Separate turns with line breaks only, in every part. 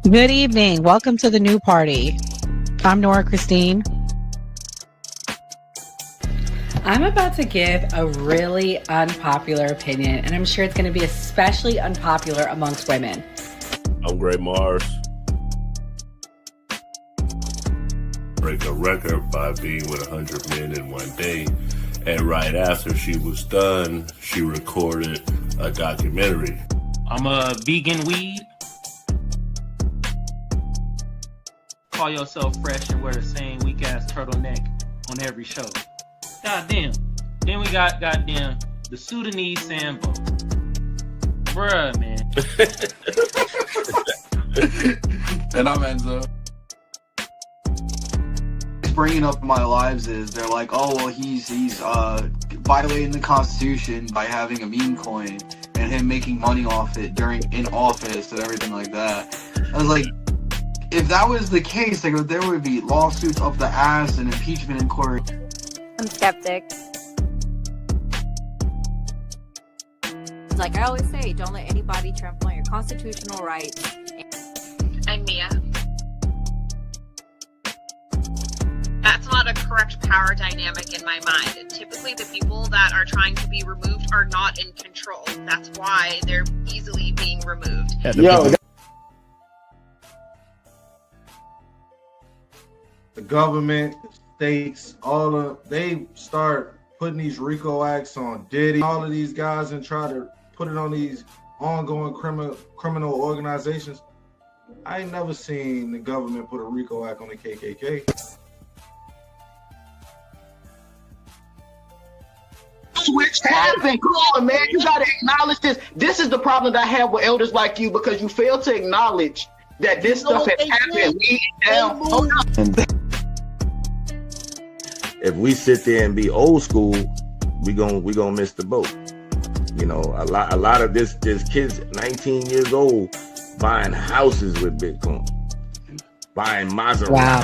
Good evening. Welcome to the new party. I'm Nora Christine. I'm about to give a really unpopular opinion, and I'm sure it's going to be especially unpopular amongst women.
I'm Gray Mars. Break a record by being with 100 men in one day. And right after she was done, she recorded a documentary.
I'm a vegan weed. Call yourself fresh and wear the same weak ass turtleneck on every show. Goddamn. Then we got goddamn the Sudanese Sambo. Bruh, man.
And I'm Enzo. Bringing up in my lives is they're like, oh well, he's violating the Constitution by having a meme coin and him making money off it in office and everything like that. I was like, if that was the case, like there would be lawsuits up the ass and impeachment in court.
I'm skeptic. Like I always say, don't let anybody trample on your constitutional rights.
I'm Mia. That's not a correct power dynamic in my mind. Typically, the people that are trying to be removed are not in control. That's why they're easily being removed.
The government, states, they start putting these RICO acts on Diddy, all of these guys, and try to put it on these ongoing criminal organizations. I ain't never seen the government put a RICO act on the KKK.
Switch happened. Come on, man. You got to acknowledge this. This is the problem that I have with elders like you, because you fail to acknowledge that this stuff has happened.
If we sit there and be old school, we gonna miss the boat. You know, a lot of this kids 19 years old buying houses with Bitcoin, buying Maserati.
Wow.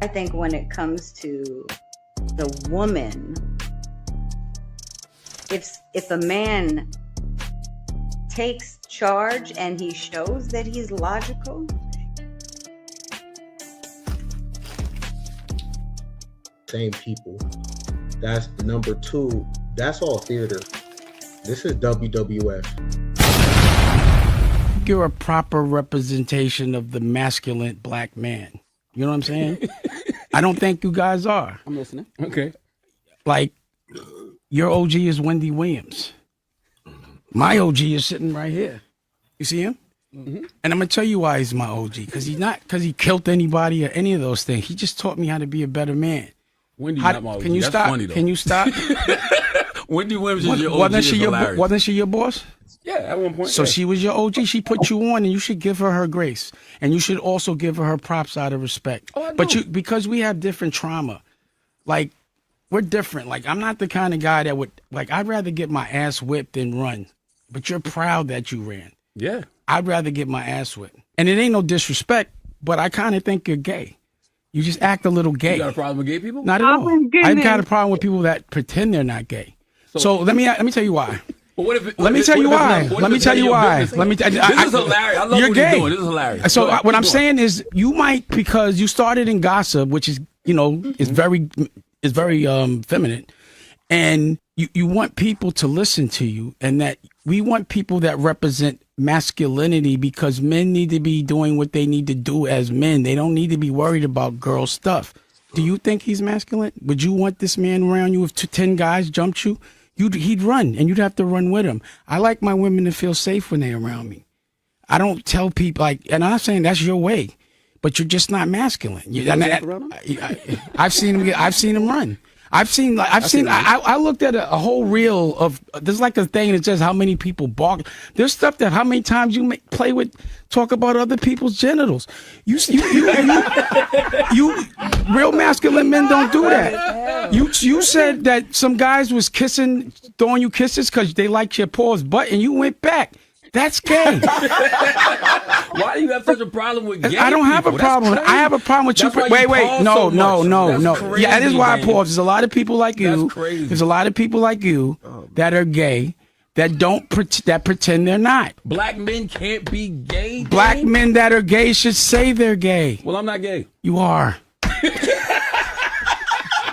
I think when it comes to the woman, if a man takes charge and he shows that he's logical,
same people. That's the number two. That's all theater. This is WWF.
You're a proper representation of the masculine black man. You know what I'm saying? I don't think you guys are.
I'm listening. Okay.
Like, your OG is Wendy Williams. My OG is sitting right here. You see him? Mm-hmm. And I'm going to tell you why he's my OG. Because he killed anybody or any of those things. He just taught me how to be a better man.
Wendy's not my OG.
Can you
That's
stop?
funny, though.
Can you stop?
Wendy Williams is your OG.
Wasn't she your boss?
Yeah, at one point.
So
yeah.
she was your OG. She put you on, and you should give her grace, and you should also give her props out of respect.
Oh, I know.
But because we have different trauma, like we're different. Like I'm not the kind of guy that would I'd rather get my ass whipped than run. But you're proud that you ran.
Yeah.
I'd rather get my ass whipped, and it ain't no disrespect, but I kind of think you're gay. You just act a little gay.
You got a problem with gay people?
Not at all. I've got a problem with people that pretend they're not gay. So let me tell you why.
But what if
Let me tell you why. Let me tell you why.
This is hilarious. I love
you're
what
gay.
you're doing. This is hilarious.
So what I'm saying is, you might, because you started in gossip, which is is very feminine, and you want people to listen to you, and that we want people that represent masculinity, because men need to be doing what they need to do as men. They don't need to be worried about girl stuff. Do you think he's masculine? Would you want this man around you if 10 guys jumped you? He'd run, and you'd have to run with him. I like my women to feel safe when they're around me. I don't tell people and I'm not saying that's your way, but you're just not masculine. I've seen him run. I looked at a whole reel of, there's like a thing that says how many people bark. There's stuff that how many times you talk about other people's genitals. You real masculine men don't do that. You said that some guys was throwing you kisses because they liked your paws butt, and you went back. That's gay.
Why do you have such a problem with gay
I don't have a problem. I have a problem with you. Wait. No. Yeah, that is why I pause. There's a lot of people like you. There's a lot of people like you that are gay that that pretend they're not.
Black men can't be gay.
Black
Dame?
men that are gay should say they're gay.
Well, I'm not gay.
You are.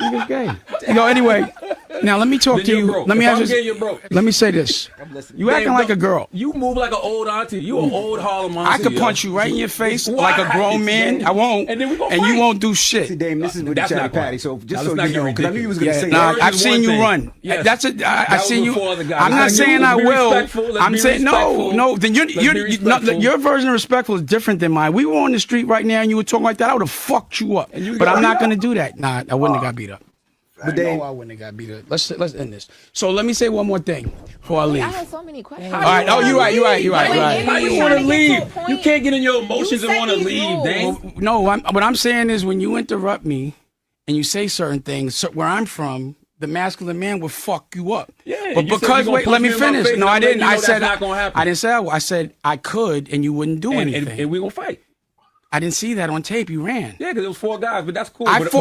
You're gay. Anyway. Now let me talk to you.
Broke.
Let me
if
ask
I'm
you.
gay, you're broke.
Let me say this. You acting like a girl.
You move like an old auntie. You an old Harlem auntie.
I could punch you right in your face like a grown man. I won't. And then we gonna fight. You won't do shit.
See, Dame, this is with the chatty patty. So just so you know, because I knew you was gonna say
that.
that.
I've seen you run.
Yes.
That's it. I've seen you.
I'm
not saying I will. I'm saying no. Then your version of respectful is different than mine. We were on the street right now and you were talking like that. I would have fucked you up. But I'm not gonna do that. Nah, I wouldn't have got beat up. But I wouldn't have got beat up. Let's end this. So let me say one more thing before I leave.
I had so many questions.
All right. Oh, you're right.
How you want to leave? You can't get in your emotions and want to leave, Dame.
No, what I'm saying is when you interrupt me and you say certain things, where I'm from, the masculine man will fuck you up.
Yeah.
But because let me finish. No, I didn't. I said I didn't say I said I could, and you wouldn't do anything.
And we gonna fight.
I didn't see that on tape. You ran.
Yeah, because it was 4 guys, but that's cool.
Wait.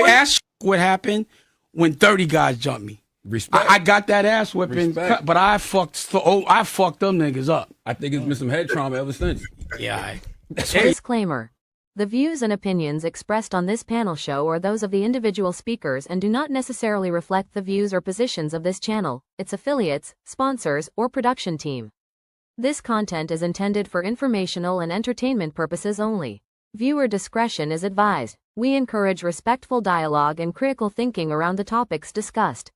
Ask what happened when 30 guys jumped me.
Respect.
I got that ass whipping, but I fucked them niggas up.
I think it's been some head trauma ever since.
Yeah.
Disclaimer. The views and opinions expressed on this panel show are those of the individual speakers and do not necessarily reflect the views or positions of this channel, its affiliates, sponsors, or production team. This content is intended for informational and entertainment purposes only. Viewer discretion is advised. We encourage respectful dialogue and critical thinking around the topics discussed.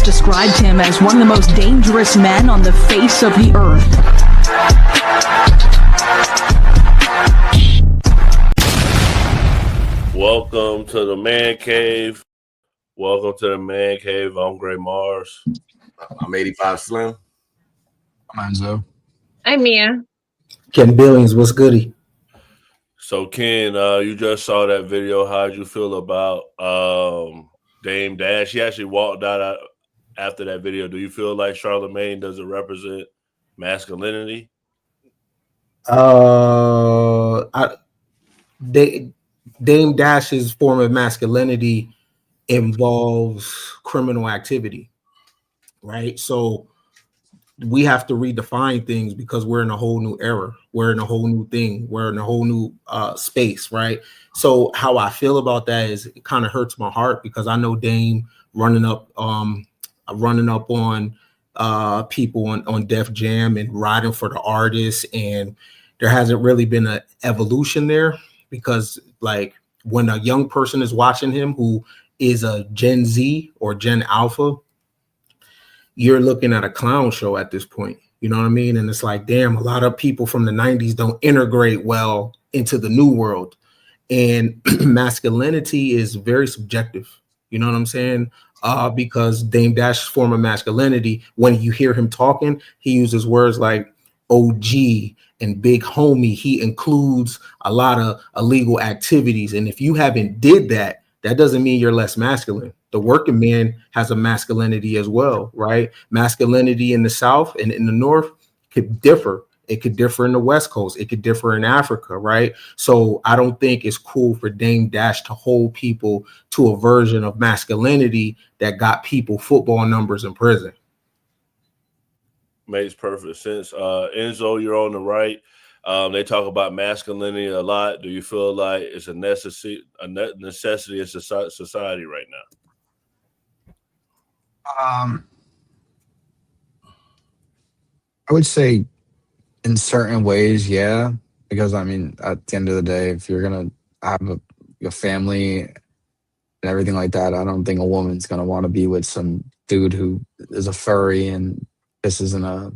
Described him as one of the most dangerous men on the face of the earth.
Welcome to the Man Cave. Welcome to the Man Cave. I'm Gray Mars.
I'm 85 Slim.
I'm Enzo.
I'm Mia.
Ken Billings, what's goody?
So Ken, you just saw that video. How'd you feel about Dame Dash? She actually walked out after that video. Do you feel like Charlamagne doesn't represent masculinity?
Dame Dash's form of masculinity involves criminal activity, right? So we have to redefine things because we're in a whole new era. We're in a whole new thing. We're in a whole new space, right? So how I feel about that is it kind of hurts my heart because I know Dame running up on people on Def Jam and riding for the artists, and there hasn't really been an evolution there because like when a young person is watching him who is a Gen Z or Gen Alpha, you're looking at a clown show at this point. You know what I mean? And it's like, damn, a lot of people from the 90s don't integrate well into the new world. And masculinity is very subjective. You know what I'm saying? Because Dame Dash's form of masculinity, when you hear him talking, he uses words like OG and big homie. He includes a lot of illegal activities. And if you haven't did that, that doesn't mean you're less masculine. The working man has a masculinity as well, right? Masculinity in the South and in the North could differ. It could differ in the West Coast. It could differ in Africa, right? So I don't think it's cool for Dame Dash to hold people to a version of masculinity that got people football numbers in prison.
Makes perfect sense. Enzo, you're on the right. They talk about masculinity a lot. Do you feel like it's a necessity in society right now?
I would say in certain ways, yeah, because I mean, at the end of the day, if you're gonna have a family and everything like that, I don't think a woman's gonna want to be with some dude who is a furry and pisses in a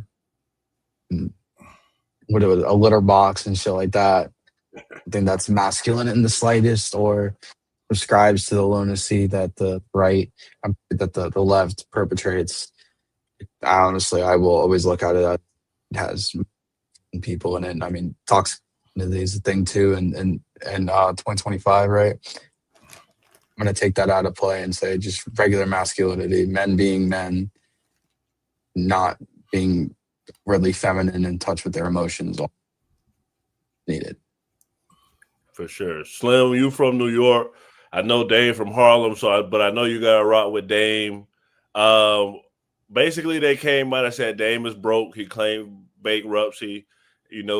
litter box and shit like that. I think that's masculine in the slightest, or prescribes to the lunacy that the left perpetrates. Honestly, I will always look at it that it has people in it. I mean, toxicity is a thing too, and 2025, right? I'm gonna take that out of play and say just regular masculinity, men being men, not being really feminine, in touch with their emotions. Needed.
For sure. Slim, you from New York. I know Dame from Harlem, but I know you got to rock with Dame. basically they came out and said Dame is broke. He claimed bankruptcy,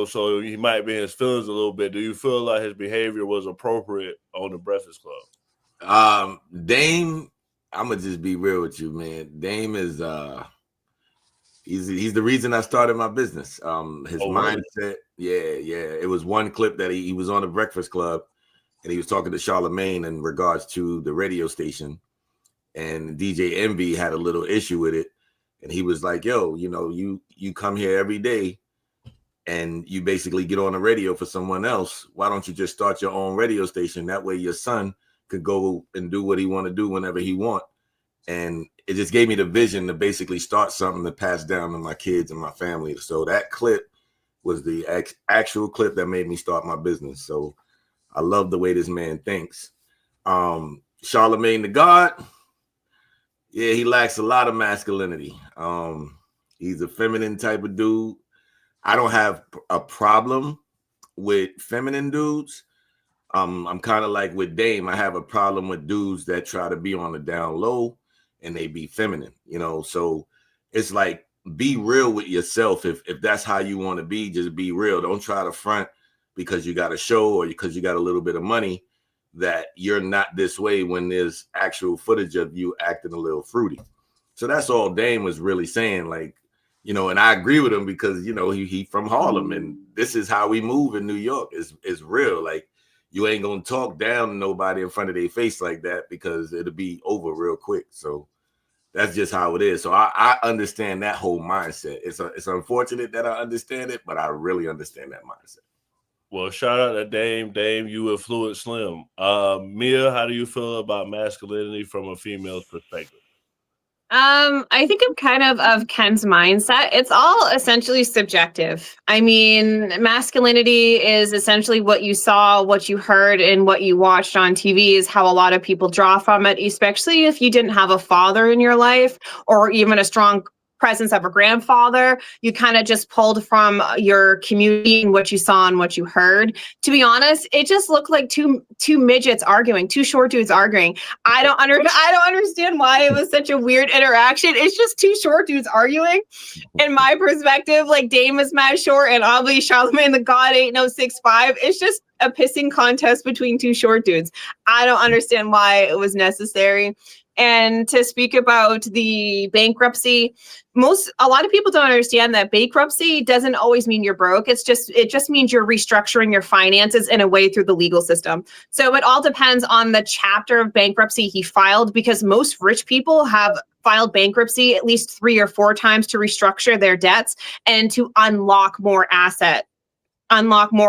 so he might be in his feelings a little bit. Do you feel like his behavior was appropriate on the Breakfast Club?
Dame, I'm gonna just be real with you, man. Dame is he's the reason I started my business. His mindset, yeah. It was one clip that he was on the Breakfast Club and he was talking to Charlamagne in regards to the radio station, and DJ Envy had a little issue with it, and he was like, "Yo, you come here every day and you basically get on the radio for someone else. Why don't you just start your own radio station? That way your son could go and do what he want to do whenever he want." And it just gave me the vision to basically start something to pass down to my kids and my family. So that clip was the actual clip that made me start my business. So I love the way this man thinks. Charlamagne the God, yeah, he lacks a lot of masculinity. He's a feminine type of dude. I don't have a problem with feminine dudes. I'm kind of like with Dame. I have a problem with dudes that try to be on the down low and they be feminine, So it's like, be real with yourself. If that's how you want to be, just be real. Don't try to front because you got a show or because you got a little bit of money that you're not this way when there's actual footage of you acting a little fruity. So that's all Dame was really saying. Like, and I agree with him because, he from Harlem and this is how we move in New York. It's real. Like, you ain't going to talk down to nobody in front of their face like that because it'll be over real quick. So that's just how it is. So I understand that whole mindset. It's unfortunate that I understand it, but I really understand that mindset.
Well, shout out to Dame. Dame, you were Fluid Slim. Mia, how do you feel about masculinity from a female's perspective?
I think I'm kind of Ken's mindset. It's all essentially subjective. I mean, masculinity is essentially what you saw, what you heard, and what you watched on TV is how a lot of people draw from it, especially if you didn't have a father in your life or even a strong presence of a grandfather. You kind of just pulled from your community and what you saw and what you heard. To be honest, it just looked like two midgets arguing, two short dudes arguing. I don't understand why it was such a weird interaction. It's just two short dudes arguing. In my perspective, like Dame is mad short and obviously Charlamagne the God ain't no 6'5". It's just a pissing contest between two short dudes. I don't understand why it was necessary. And to speak about the bankruptcy, a lot of people don't understand that bankruptcy doesn't always mean you're broke. It just means you're restructuring your finances in a way through the legal system. So it all depends on the chapter of bankruptcy he filed, because most rich people have filed bankruptcy at least 3 or 4 times to restructure their debts and to unlock more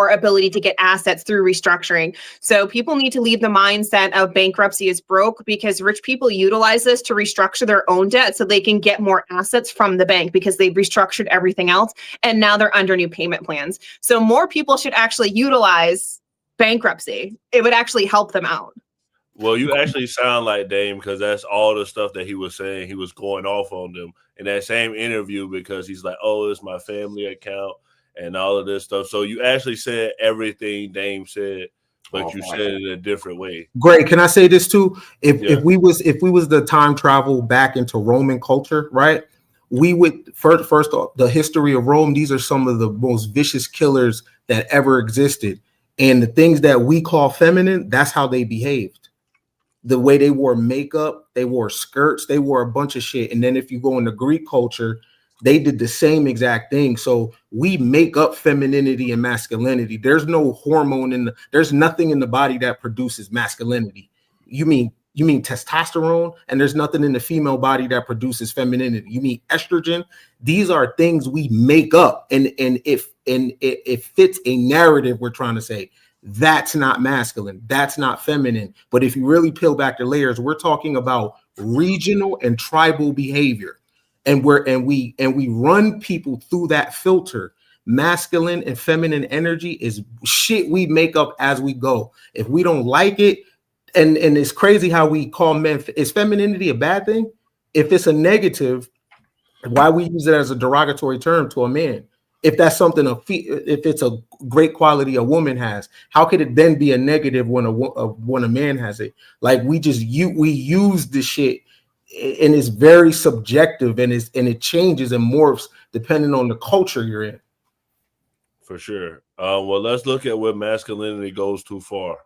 ability to get assets through restructuring. So people need to leave the mindset of bankruptcy is broke, because rich people utilize this to restructure their own debt so they can get more assets from the bank because they've restructured everything else and now they're under new payment plans. So more people should actually utilize bankruptcy. It would actually help them out.
Well, you actually sound like Dame, because that's all the stuff that he was saying. He was going off on them in that same interview because he's like, oh, it's my family account and all of this stuff. So you actually said everything Dame said, but you said it in a different way.
Great. Can I say this too? If we was the time travel back into Roman culture, right? We would first off, the history of Rome. These are some of the most vicious killers that ever existed, and the things that we call feminine, that's how they behaved. The way they wore makeup, they wore skirts, they wore a bunch of shit. And then if you go into Greek culture, they did the same exact thing. So we make up femininity and masculinity. There's no hormone there's nothing in the body that produces masculinity. You mean testosterone, and there's nothing in the female body that produces femininity. You mean estrogen? These are things we make up, and it fits a narrative we're trying to say. That's not masculine. That's not feminine. But if you really peel back the layers, we're talking about regional and tribal behavior. And we run people through that filter. Masculine and feminine energy is shit we make up as we go. If we don't like it, and it's crazy how we call men, is femininity a bad thing? If it's a negative, why we use it as a derogatory term to a man? If that's something, if it's a great quality a woman has, how could it then be a negative when a man has it? Like we use the shit it's very subjective, and it changes and morphs depending on the culture you're in.
For sure. Well, let's look at where masculinity goes too far.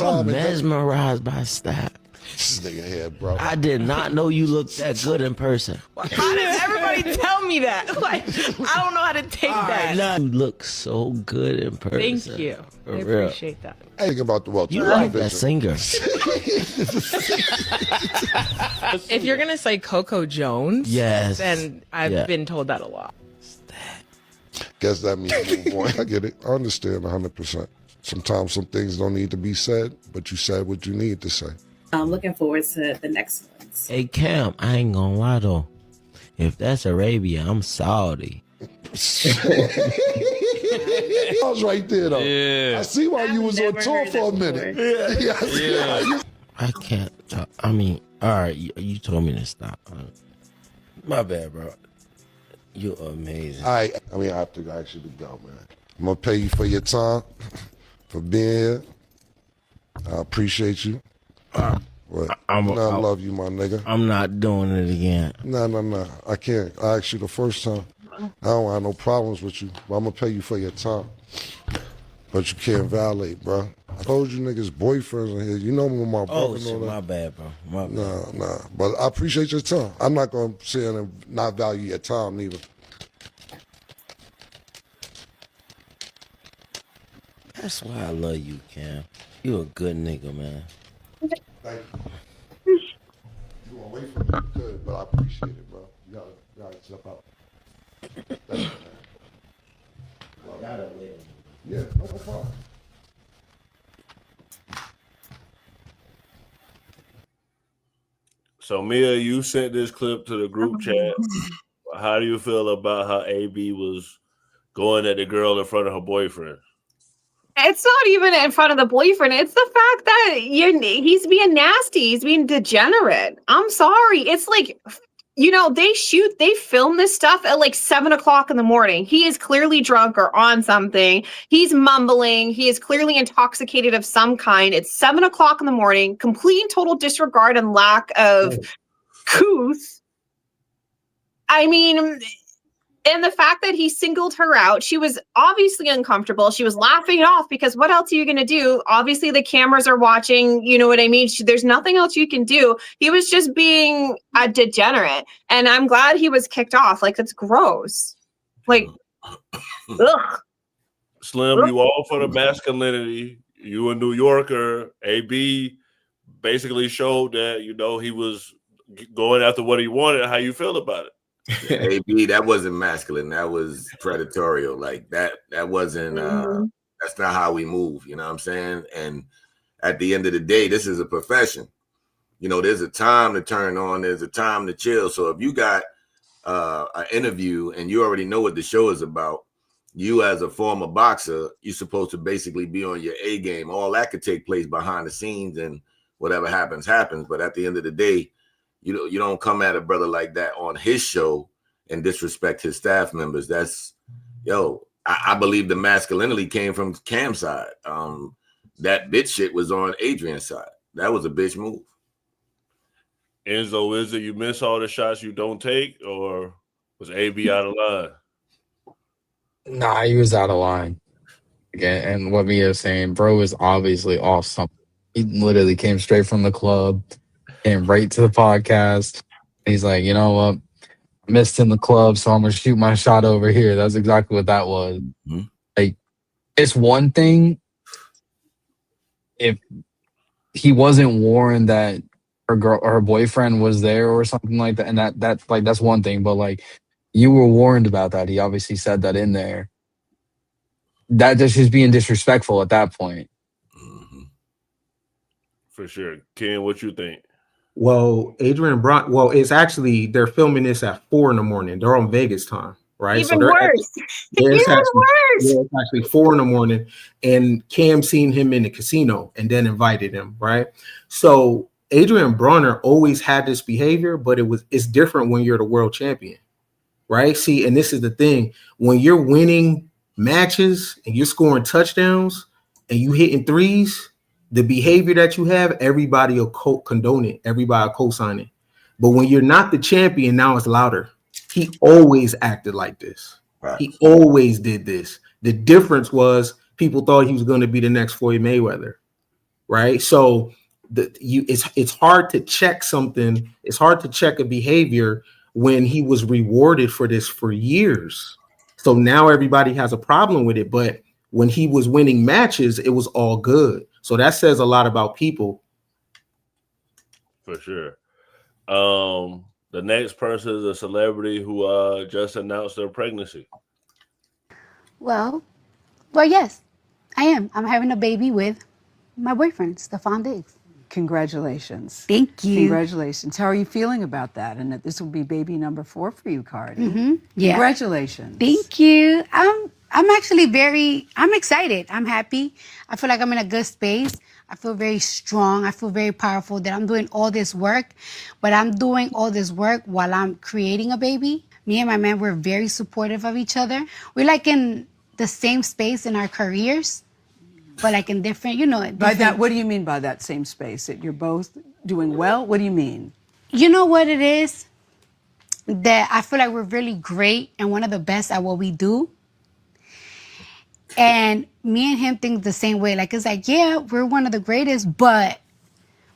I'm mesmerized by Stat.
This nigga here, bro.
I did not know you looked that good in person.
How did everybody tell me that? Like, I don't know how to take that.
Now you look so good in person.
Thank you.
For
I
real.
appreciate that.
I think about the world.
You like that singer.
If you're gonna say Coco Jones,
Yes.
then I've been told that a lot.
Guess that means move on. I get it. I understand 100%. Sometimes some things don't need to be said, but you said what you need to say.
I'm looking forward to the next ones.
Hey Cam, I ain't gonna lie though. If that's Arabia, I'm Saudi.
I was right there though.
Yeah.
I see why you was on tour for a minute. Yeah. I see why you-
I can't talk. I mean, all right, you told me to stop. My bad, bro. You're amazing.
I mean, I have to actually go, man. I'm gonna pay you for your time, for being here. I appreciate you. I love you, my nigga.
I'm not doing it again.
No. I can't. I asked you the first time. I don't have no problems with you, but I'm gonna pay you for your time. But you can't violate, bro. I told you niggas boyfriends in here. You know when my brother
shit,
know that.
my bad, bro. My bad.
Nah. But I appreciate your time. I'm not gonna sit in and not value your time neither.
That's why I love you, Cam. You a good nigga, man.
Thank you. You gonna wait for me? You could, but I appreciate it, bro. You gotta step out. Thank you, man. Yeah, no problem.
So Mia, you sent this clip to the group chat. How do you feel about how AB was going at the girl in front of her boyfriend?
It's not even in front of the boyfriend. It's the fact that he's being nasty. He's being degenerate. I'm sorry. It's like, they film this stuff at like 7:00 in the morning. He is clearly drunk or on something. He's mumbling. He is clearly intoxicated of some kind. It's 7:00 in the morning. Complete and total disregard and lack of couth. I mean, and the fact that he singled her out, she was obviously uncomfortable. She was laughing it off because what else are you going to do? Obviously, the cameras are watching. You know what I mean? There's nothing else you can do. He was just being a degenerate. And I'm glad he was kicked off. Like, that's gross. Like, ugh.
Slim, you all for the masculinity. You a New Yorker. AB basically showed that, he was going after what he wanted. How you feel about it?
AB, that wasn't masculine. That was predatorial. Like that wasn't that's not how we move, you know what I'm saying? And at the end of the day, this is a profession. There's a time to turn on, there's a time to chill. So if you got an interview and you already know what the show is about, you as a former boxer, you're supposed to basically be on your A game. All that could take place behind the scenes, and whatever happens. But at the end of the day, you don't come at a brother like that on his show and disrespect his staff members. That's, I believe the masculinity came from Cam's side. That bitch shit was on Adrien's side. That was a bitch move.
Enzo, is it you miss all the shots you don't take, or was AB out of line?
Nah, he was out of line. Again, and what Mia's saying, bro is obviously off something. He literally came straight from the club, came right to the podcast. He's like, you know what? I missed in the club, so I'm gonna shoot my shot over here. That's exactly what that was.
Mm-hmm.
Like, it's one thing if he wasn't warned that her boyfriend was there or something like that, and that's one thing. But like, you were warned about that. He obviously said that in there. That just is being disrespectful at that point.
For sure. Ken, what you think?
Well, Adrien Broner, it's actually, they're filming this at 4 a.m. They're on Vegas time, right?
Even worse.
It's actually 4 a.m. and Cam seen him in the casino and then invited him, right? So Adrien Broner always had this behavior, but it's different when you're the world champion, right? See, and this is the thing. When you're winning matches and you're scoring touchdowns and you hitting threes, the behavior that you have, everybody will condone it. Everybody will co-sign it. But when you're not the champion, now it's louder. He always acted like this.
Right.
He always did this. The difference was people thought he was going to be the next Floyd Mayweather, right? So it's hard to check something. It's hard to check a behavior when he was rewarded for this for years. So now everybody has a problem with it. But when he was winning matches, it was all good. So that says a lot about people.
For sure. The next person is a celebrity who just announced their pregnancy.
Well, yes, I am. I'm having a baby with my boyfriend, Stefan Diggs.
Congratulations.
Thank you.
Congratulations. How are you feeling about that? And that this will be baby number 4 for you, Cardi.
Mm-hmm. Yeah.
Congratulations.
Thank you. I'm actually I'm excited. I'm happy. I feel like I'm in a good space. I feel very strong. I feel very powerful that I'm doing all this work, but I'm doing all this work while I'm creating a baby. Me and my man, we're very supportive of each other. We're like in the same space in our careers, but like in different,
By that, what do you mean by that same space? That you're both doing well? What do you mean?
You know what it is? That I feel like we're really great and one of the best at what we do. And me and him think the same way. Like, it's like, yeah, we're one of the greatest, but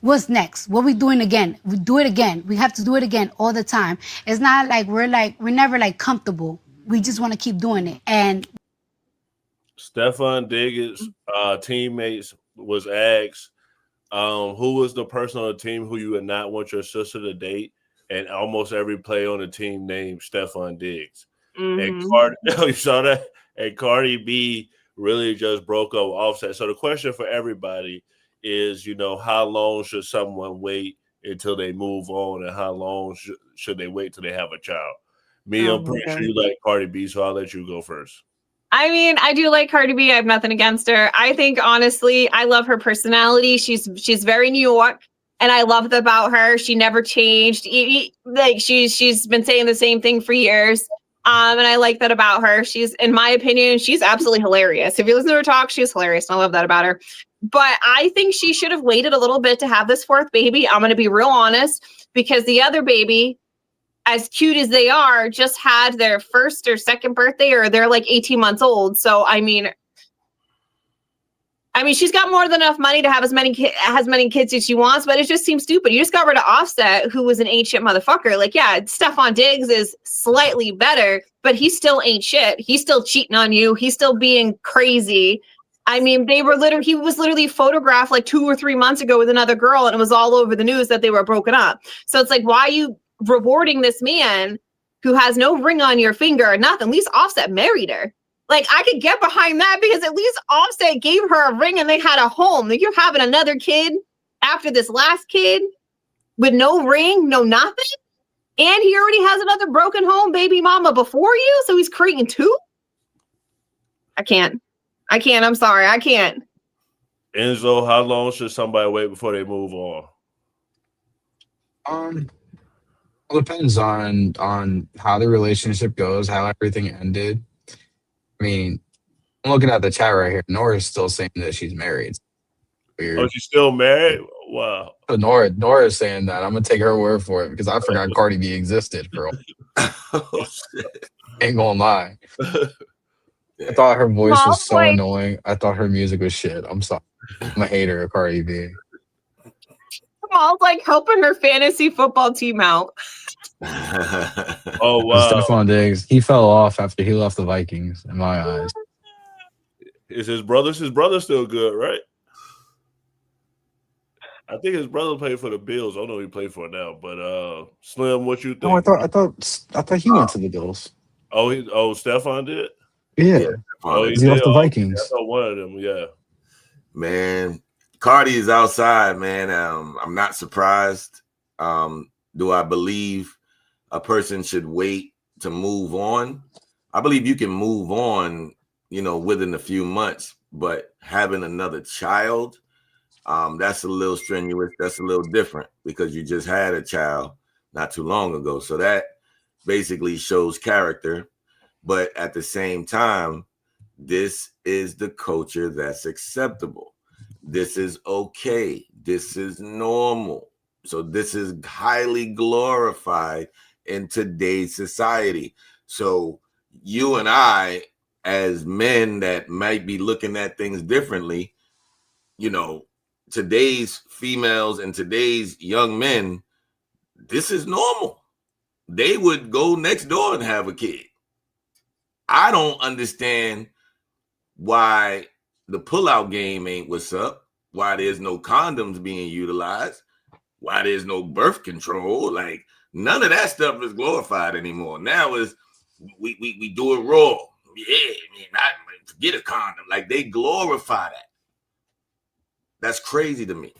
what's next? What we doing again? We do it again. We have to do it again all the time. It's not like we're never like comfortable. We just want to keep doing it. And
Stefan Diggs' teammates was asked, who was the person on the team who you would not want your sister to date? And almost every player on the team named Stefan Diggs. And you saw that? And Cardi B really just broke up Offset. So the question for everybody is, how long should someone wait until they move on, and how long should they wait till they have a child? I'm pretty sure you like Cardi B, so I'll let you go first.
I mean, I do like Cardi B. I have nothing against her. I think, honestly, I love her personality. She's very New York, and I love that about her. She never changed. Like she's been saying the same thing for years. And I like that about her. She's, in my opinion, she's absolutely hilarious. If you listen to her talk, she's hilarious. And I love that about her. But I think she should have waited a little bit to have this 4th baby. I'm going to be real honest, because the other baby, as cute as they are, just had their 1st or 2nd birthday, or they're like 18 months old. So, I mean, she's got more than enough money to have as many kids as she wants, but it just seems stupid. You just got rid of Offset, who was an ain't shit motherfucker. Like, yeah, Stefan Diggs is slightly better, but he still ain't shit. He's still cheating on you. He's still being crazy. I mean, he was literally photographed like 2 or 3 months ago with another girl, and it was all over the news that they were broken up. So it's like, why are you rewarding this man who has no ring on your finger or nothing? At least Offset married her. Like, I could get behind that, because at least Offset gave her a ring and they had a home. Like, you're having another kid after this last kid with no ring, no nothing. And he already has another broken home baby mama before you. So he's creating 2. I can't. I'm sorry. I can't.
Enzo, how long should somebody wait before they move on?
It depends on how the relationship goes, how everything ended. I mean, I'm looking at the chat right here. Nora's still saying that she's married. Weird.
Oh, she's still married? Wow.
So Nora's saying that. I'm gonna take her word for it, because I forgot Cardi B existed, bro. Ain't gonna lie. I thought her voice was so annoying. I thought her music was shit. I'm sorry. I'm a hater of Cardi B.
Kamal's like helping her fantasy football team out.
Oh, wow.
Stefan Diggs, he fell off after he left the Vikings, in my eyes.
Is his brother's still good, right? I think his brother played for the Bills. I don't know who he played for now, but Slim, what you think?
No, I thought he went to the Bills.
Oh, Stefan did?
Yeah.
Oh,
he left the Vikings.
I know one of them, yeah.
Man, Cardi is outside, man. I'm not surprised. Do I believe a person should wait to move on? I believe you can move on, within a few months, but having another child, that's a little strenuous. That's a little different, because you just had a child not too long ago. So that basically shows character. But at the same time, this is the culture that's acceptable. This is okay. This is normal. So this is highly glorified in today's society. So you and I, as men that might be looking at things differently, you know, today's females and today's young men, this is normal. They would go next door and have a kid. I don't understand why the pullout game ain't what's up, why there's no condoms being utilized, why there's no birth control. Like, none of that stuff is glorified anymore. Now is we do it raw. Yeah, man, I forget a condom. Like, they glorify that. That's crazy to me.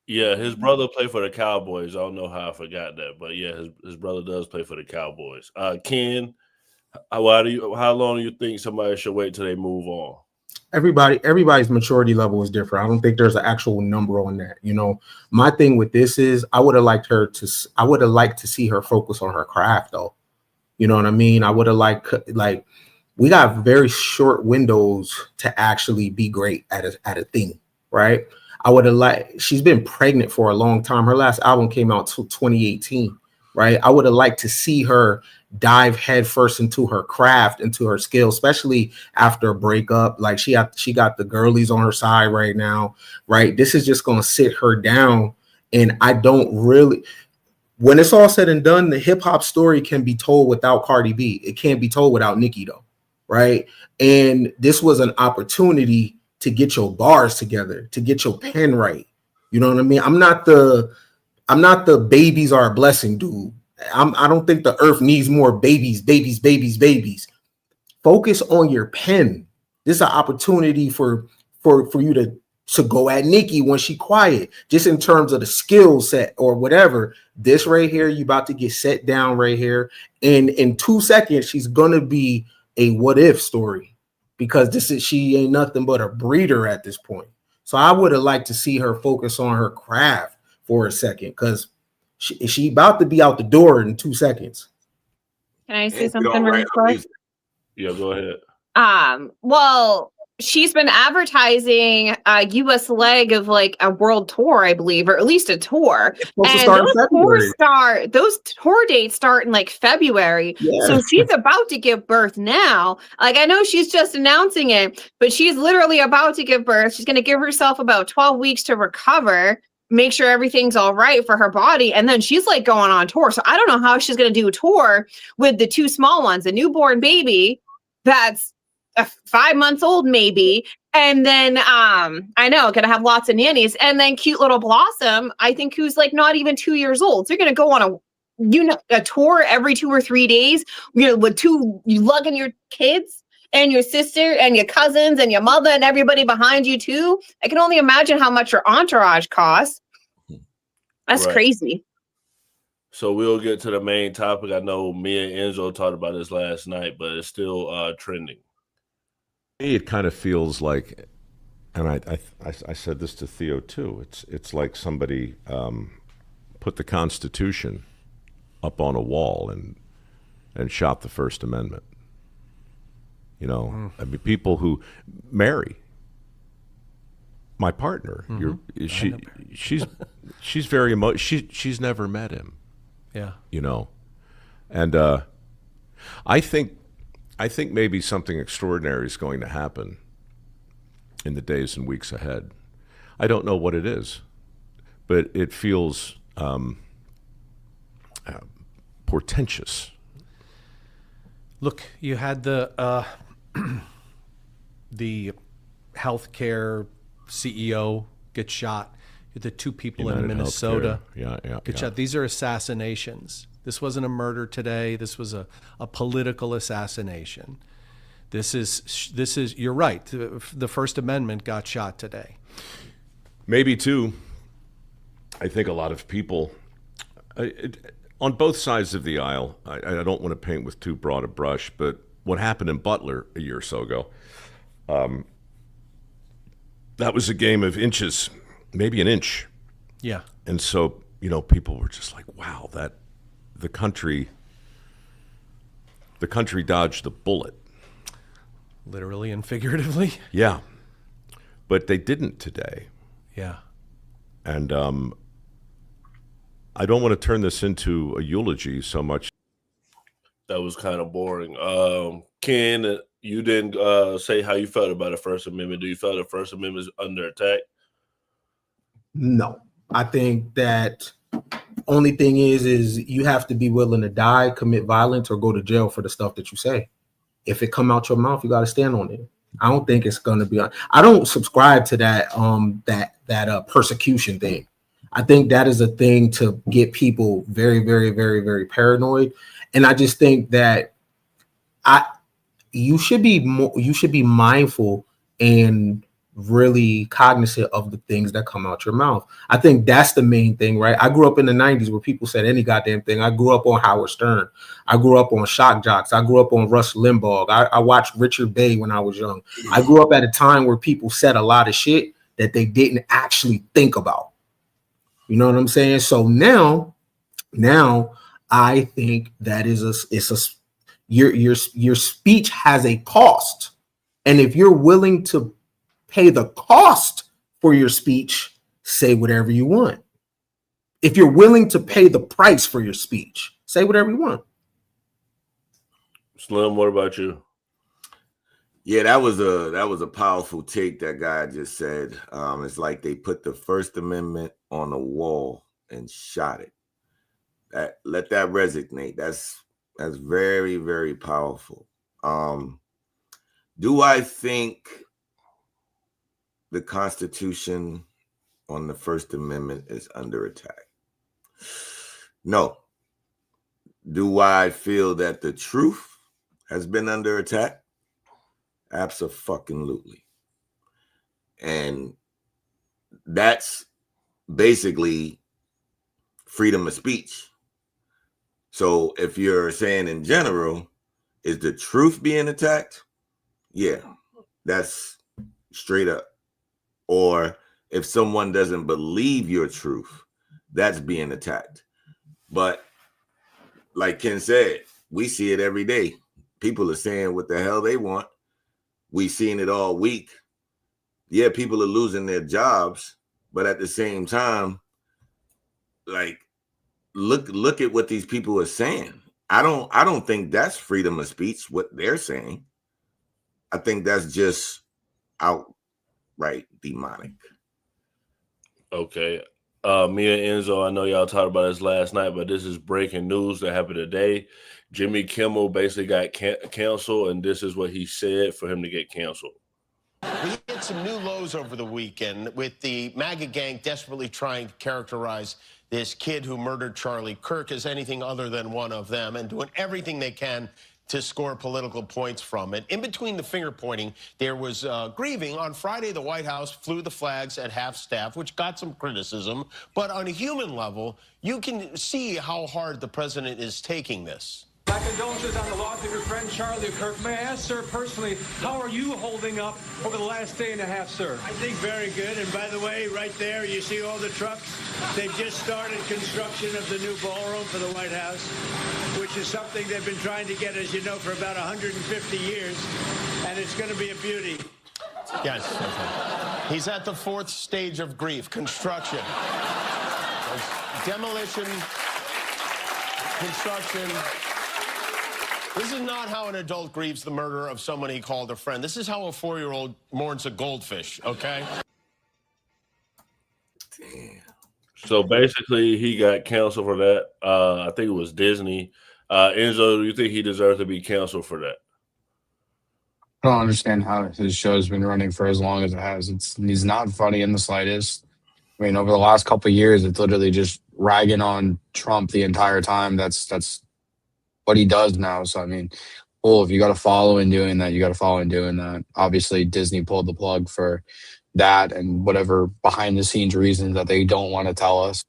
Yeah, his brother played for the Cowboys. I don't know how I forgot that, but yeah, his brother does play for the Cowboys. Ken, how long do you think somebody should wait till they move on?
Everybody's maturity level is different. I don't think there's an actual number on that. You know, my thing with this is I would have liked to see her focus on her craft though. You know what I mean? I would have liked, like, we got very short windows to actually be great at a thing, right? I would have liked, she's been pregnant for a long time. Her last album came out 2018, right? I would have liked to see her dive headfirst into her craft, into her skill, especially after a breakup. Like, she got the girlies on her side right now, right? This is just going to sit her down. And I don't really, when it's all said and done, the hip hop story can be told without Cardi B. It can't be told without Nicki though, right? And this was an opportunity to get your bars together, to get your pen right. You know what I mean? I'm not the babies are a blessing dude. I don't think the earth needs more babies. Focus on your pen. This is an opportunity for you to go at Nicki when she quiet, just in terms of the skill set or whatever. This right here, you about to get set down right here. And in 2 seconds, she's gonna be a what if story, because she ain't nothing but a breeder at this point. So I would have liked to see her focus on her craft for a second, because she about to be out the door in 2 seconds.
Can I say something really quick?
Yeah, go ahead.
Well, she's been advertising a U.S. leg of like a world tour, I believe, or at least a tour. And those tour dates start in like February. Yeah. So she's about to give birth now. Like, I know she's just announcing it, but she's literally about to give birth. She's going to give herself about 12 weeks to recover, make sure everything's all right for her body. And then she's like going on tour. So I don't know how she's going to do a tour with the two small ones, a newborn baby that's 5 months old maybe, and then I know gonna have lots of nannies, and then cute little Blossom, I think, who's like not even 2 years old. So you're gonna go on a tour every 2 or 3 days, with you lugging your kids and your sister and your cousins and your mother and everybody behind you too. I can only imagine how much your entourage costs. That's crazy.
So we'll get to the main topic. I know me and Enzo talked about this last night, but it's still trending.
It kind of feels like, and I said this to Theo too, it's like somebody put the Constitution up on a wall and shot the First Amendment. You know, I mean, people who marry my partner, she's very she's never met him.
Yeah.
You know, and I think maybe something extraordinary is going to happen in the days and weeks ahead. I don't know what it is, but it feels portentous.
Look, you had the healthcare CEO get shot. The two people in Minnesota get shot. These are assassinations. This wasn't a murder today. This was a political assassination. This is you're right. The First Amendment got shot today.
Maybe too. I think a lot of people on both sides of the aisle, I don't want to paint with too broad a brush, but what happened in Butler a year or so ago, that was a game of inches, maybe an inch.
Yeah.
And so, people were just like, wow, that the country dodged the bullet.
literally and figuratively.
Yeah, but they didn't today.
Yeah.
And I don't want to turn this into a eulogy so much.
That was kind of boring. Ken, you didn't say how you felt about the First Amendment. Do you feel the First Amendment is under attack?
No, I think that only thing is you have to be willing to die, commit violence, or go to jail for the stuff that you say. If it come out your mouth, you got to stand on it. I don't think it's gonna be. I don't subscribe to that persecution thing. I think that is a thing to get people very, very, very, very paranoid. And I just think that you should be mindful and really cognizant of the things that come out your mouth. I think that's the main thing, right? I grew up in the 90s where people said any goddamn thing. I grew up on Howard Stern. I grew up on Shock Jocks. I grew up on Rush Limbaugh. I watched Richard Bay when I was young. I grew up at a time where people said a lot of shit that they didn't actually think about. You know what I'm saying? So now I think that your speech has a cost. And if you're willing to pay the cost for your speech, say whatever you want. If you're willing to pay the price for your speech, say whatever you want.
Slim, what about you?
Yeah, that was a powerful take that guy just said. It's like they put the First Amendment on a wall and shot it. Let that resonate. That's very, very powerful. Do I think the Constitution on the First Amendment is under attack? No. Do I feel that the truth has been under attack? Abso-fucking-lutely. And that's basically freedom of speech. So if you're saying in general, is the truth being attacked? Yeah, that's straight up. Or if someone doesn't believe your truth, that's being attacked. But like Ken said, we see it every day. People are saying what the hell they want. We've seen it all week. Yeah, people are losing their jobs, but at the same time, like, look at what these people are saying. I don't think that's freedom of speech, what they're saying. I think that's just outright demonic.
Okay. Me and Enzo, I know y'all talked about this last night, but this is breaking news that happened today. Jimmy Kimmel basically got canceled, and this is what he said for him to get canceled.
We hit some new lows over the weekend with the MAGA gang desperately trying to characterize this kid who murdered Charlie Kirk as anything other than one of them and doing everything they can to score political points from it. In between the finger pointing, there was grieving. On Friday, the White House flew the flags at half-staff, which got some criticism. But on a human level, you can see how hard the president is taking this.
My condolences on the loss of your friend Charlie Kirk. May I ask, sir, personally, how are you holding up over the last day and a half, sir?
I think very good. And by the way, right there, you see all the trucks? They've just started construction of the new ballroom for the White House, which is something they've been trying to get, as you know, for about 150 years. And it's going to be a beauty.
Yes. He's at the fourth stage of grief, construction. Demolition, construction. This is not how an adult grieves the murder of someone he called a friend. This is how a 4-year-old mourns a goldfish, okay?
Damn. So basically, he got canceled for that. I think it was Disney. Enzo, do you think he deserves to be canceled for that?
I don't understand how his show's been running for as long as it has. He's not funny in the slightest. I mean, over the last couple of years, it's literally just ragging on Trump the entire time. That's what he does now. So, I mean, cool, if you got to follow in doing that, you got to follow in doing that. Obviously, Disney pulled the plug for that and whatever behind-the-scenes reasons that they don't want to tell us.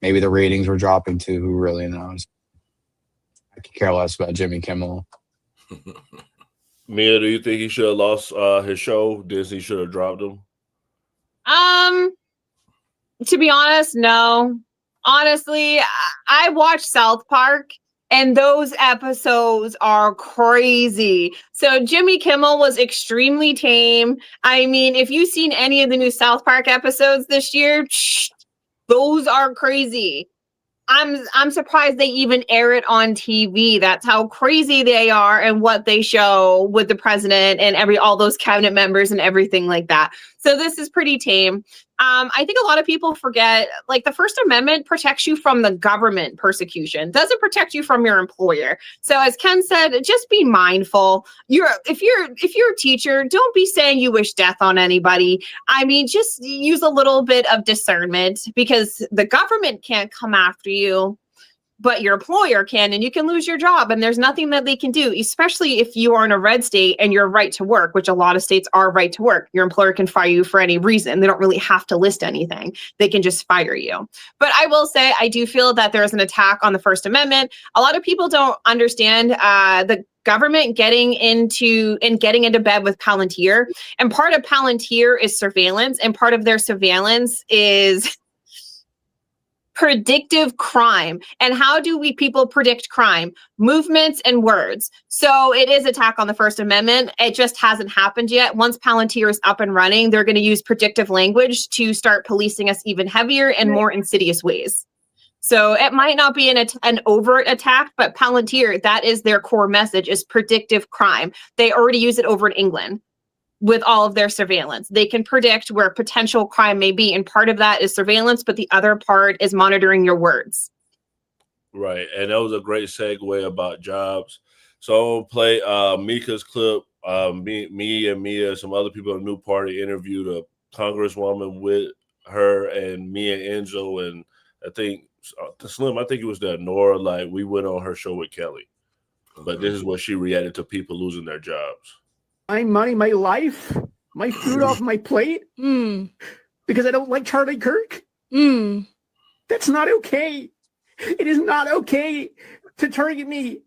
Maybe the ratings were dropping too. Who really knows? I could care less about Jimmy Kimmel.
Mia, do you think he should have lost his show? Disney should have dropped him?
To be honest, no. Honestly, I watched South Park, And those episodes are crazy. So Jimmy Kimmel was extremely tame. I mean, if you've seen any of the new South Park episodes this year, those are crazy. I'm surprised they even air it on TV. That's how crazy they are and what they show with the president and all those cabinet members and everything like that. So this is pretty tame. I think a lot of people forget, like, the First Amendment protects you from the government persecution, doesn't protect you from your employer. So as Ken said, just be mindful. If you're a teacher, don't be saying you wish death on anybody. I mean, just use a little bit of discernment, because the government can't come after you, but your employer can, and you can lose your job, and there's nothing that they can do, especially if you are in a red state and you're right to work, which a lot of states are right to work. Your employer can fire you for any reason. They don't really have to list anything. They can just fire you. But I will say, I do feel that there is an attack on the First Amendment. A lot of people don't understand the government getting into bed with Palantir. And part of Palantir is surveillance, and part of their surveillance is predictive crime. And how do people predict crime? Movements and words. So it is attack on the First Amendment. It just hasn't happened yet. Once Palantir is up and running, they're going to use predictive language to start policing us even heavier and more insidious ways. So it might not be an overt attack, but Palantir, that is their core message, is predictive crime. They already use it over in England with all of their surveillance. They can predict where potential crime may be, and part of that is surveillance, but the other part is monitoring your words.
Right, and that was a great segue about jobs. So I'm gonna play Mika's clip. Me and Mia, some other people in the New Party interviewed a congresswoman with her and me and Enzo, and I think Slim, I think it was that Nora, like, we went on her show with Kelly. But this is what she reacted to people losing their jobs.
My money, my life, my food off my plate because I don't like Charlie Kirk. That's not okay. It is not okay to target me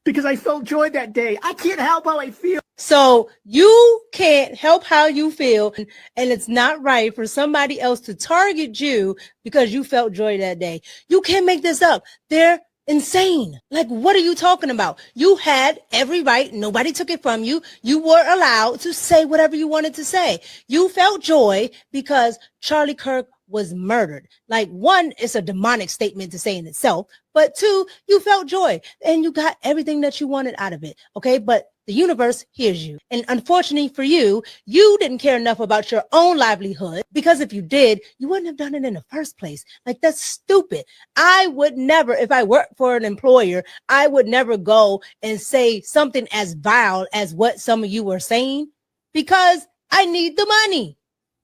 because I felt joy that day. I can't help how I feel.
So you can't help how you feel, and it's not right for somebody else to target you because you felt joy that day. You can't make this up. They're insane. Like, what are you talking about? You had every right. Nobody took it from you. You were allowed to say whatever you wanted to say. You felt joy because Charlie Kirk was murdered. Like, one, it's a demonic statement to say in itself, but two, you felt joy and you got everything that you wanted out of it. Okay. But the universe hears you. And unfortunately for you, you didn't care enough about your own livelihood, because if you did, you wouldn't have done it in the first place. Like, that's stupid. I would never, if I worked for an employer, I would never go and say something as vile as what some of you were saying, because I need the money.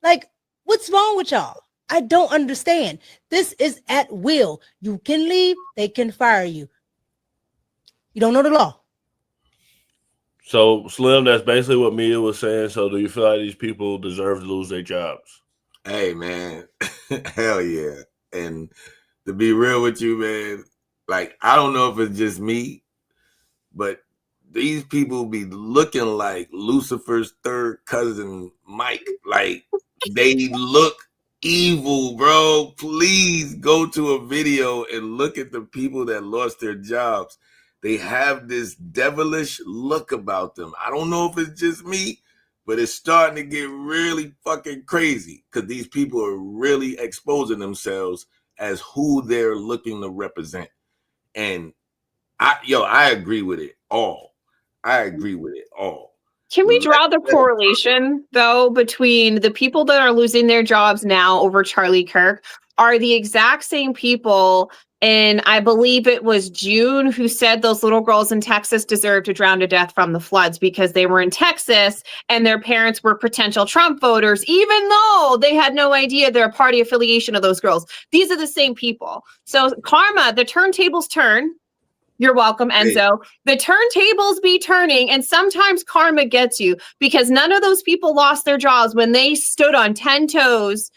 Like, what's wrong with y'all? I don't understand. This is at will. You can leave, they can fire you. You don't know the law.
So, Slim, that's basically what Mia was saying. So do you feel like these people deserve to lose their jobs?
Hey, man. Hell yeah. And to be real with you, man, like, I don't know if it's just me, but these people be looking like Lucifer's third cousin, Mike. Like, they look evil, bro. Please go to a video and look at the people that lost their jobs. They have this devilish look about them. I don't know if it's just me, but it's starting to get really fucking crazy because these people are really exposing themselves as who they're looking to represent. And I agree with it all. I agree with it all.
Can we draw the correlation, though, between the people that are losing their jobs now over Charlie Kirk are the exact same people, and I believe it was June, who said those little girls in Texas deserve to drown to death from the floods because they were in Texas and their parents were potential Trump voters, even though they had no idea their party affiliation of those girls. These are the same people. So karma, the turntables turn. You're welcome, Enzo. The turntables be turning, and sometimes karma gets you, because none of those people lost their jobs when they stood on 10 toes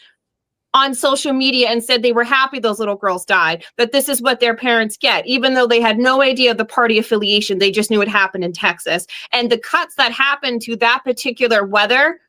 on social media and said they were happy those little girls died, that this is what their parents get, even though they had no idea of the party affiliation. They just knew it happened in Texas. And the cuts that happened to that particular weather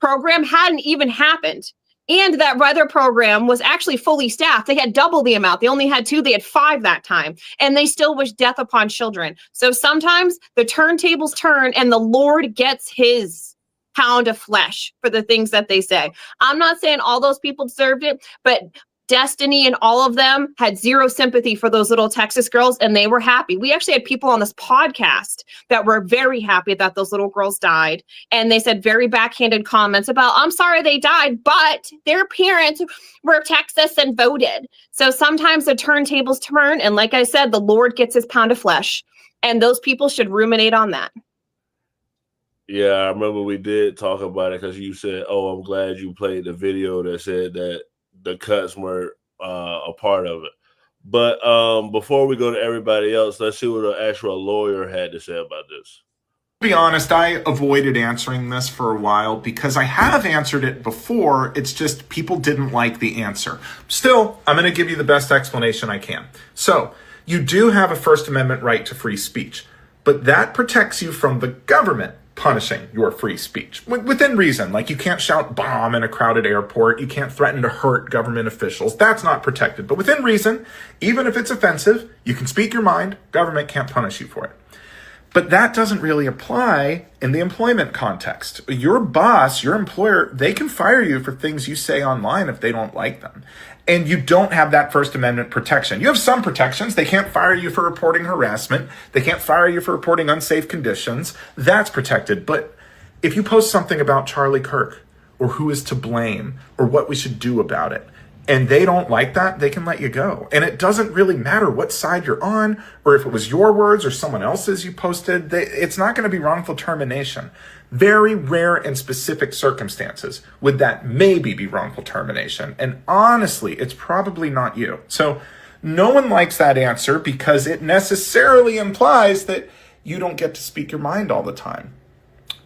program hadn't even happened. And that weather program was actually fully staffed. They had double the amount. They only had 2. They had 5 that time. And they still wish death upon children. So sometimes the turntables turn and the Lord gets his pound of flesh for the things that they say. I'm not saying all those people deserved it, but Destiny and all of them had zero sympathy for those little Texas girls, and they were happy. We actually had people on this podcast that were very happy that those little girls died. And they said very backhanded comments about, I'm sorry they died, but their parents were Texas and voted. So sometimes the turntables turn. And like I said, the Lord gets his pound of flesh. And those people should ruminate on that.
Yeah, I remember we did talk about it because you said, oh, I'm glad you played the video that said that the cuts were a part of it. But before we go to everybody else, let's see what an actual lawyer had to say about this.
To be honest, I avoided answering this for a while because I have answered it before. It's just people didn't like the answer. Still, I'm going to give you the best explanation I can. So, you do have a First Amendment right to free speech, but that protects you from the government punishing your free speech within reason. Like, you can't shout bomb in a crowded airport. You can't threaten to hurt government officials. That's not protected. But within reason, even if it's offensive, you can speak your mind. Government can't punish you for it. But that doesn't really apply in the employment context. Your boss, your employer, they can fire you for things you say online if they don't like them. And you don't have that First Amendment protection. You have some protections. They can't fire you for reporting harassment. They can't fire you for reporting unsafe conditions. That's protected. But if you post something about Charlie Kirk or who is to blame or what we should do about it, and they don't like that, they can let you go. And it doesn't really matter what side you're on or if it was your words or someone else's you posted. It's not going to be wrongful termination. Very rare and specific circumstances would that maybe be wrongful termination. And honestly, it's probably not you. So no one likes that answer because it necessarily implies that you don't get to speak your mind all the time.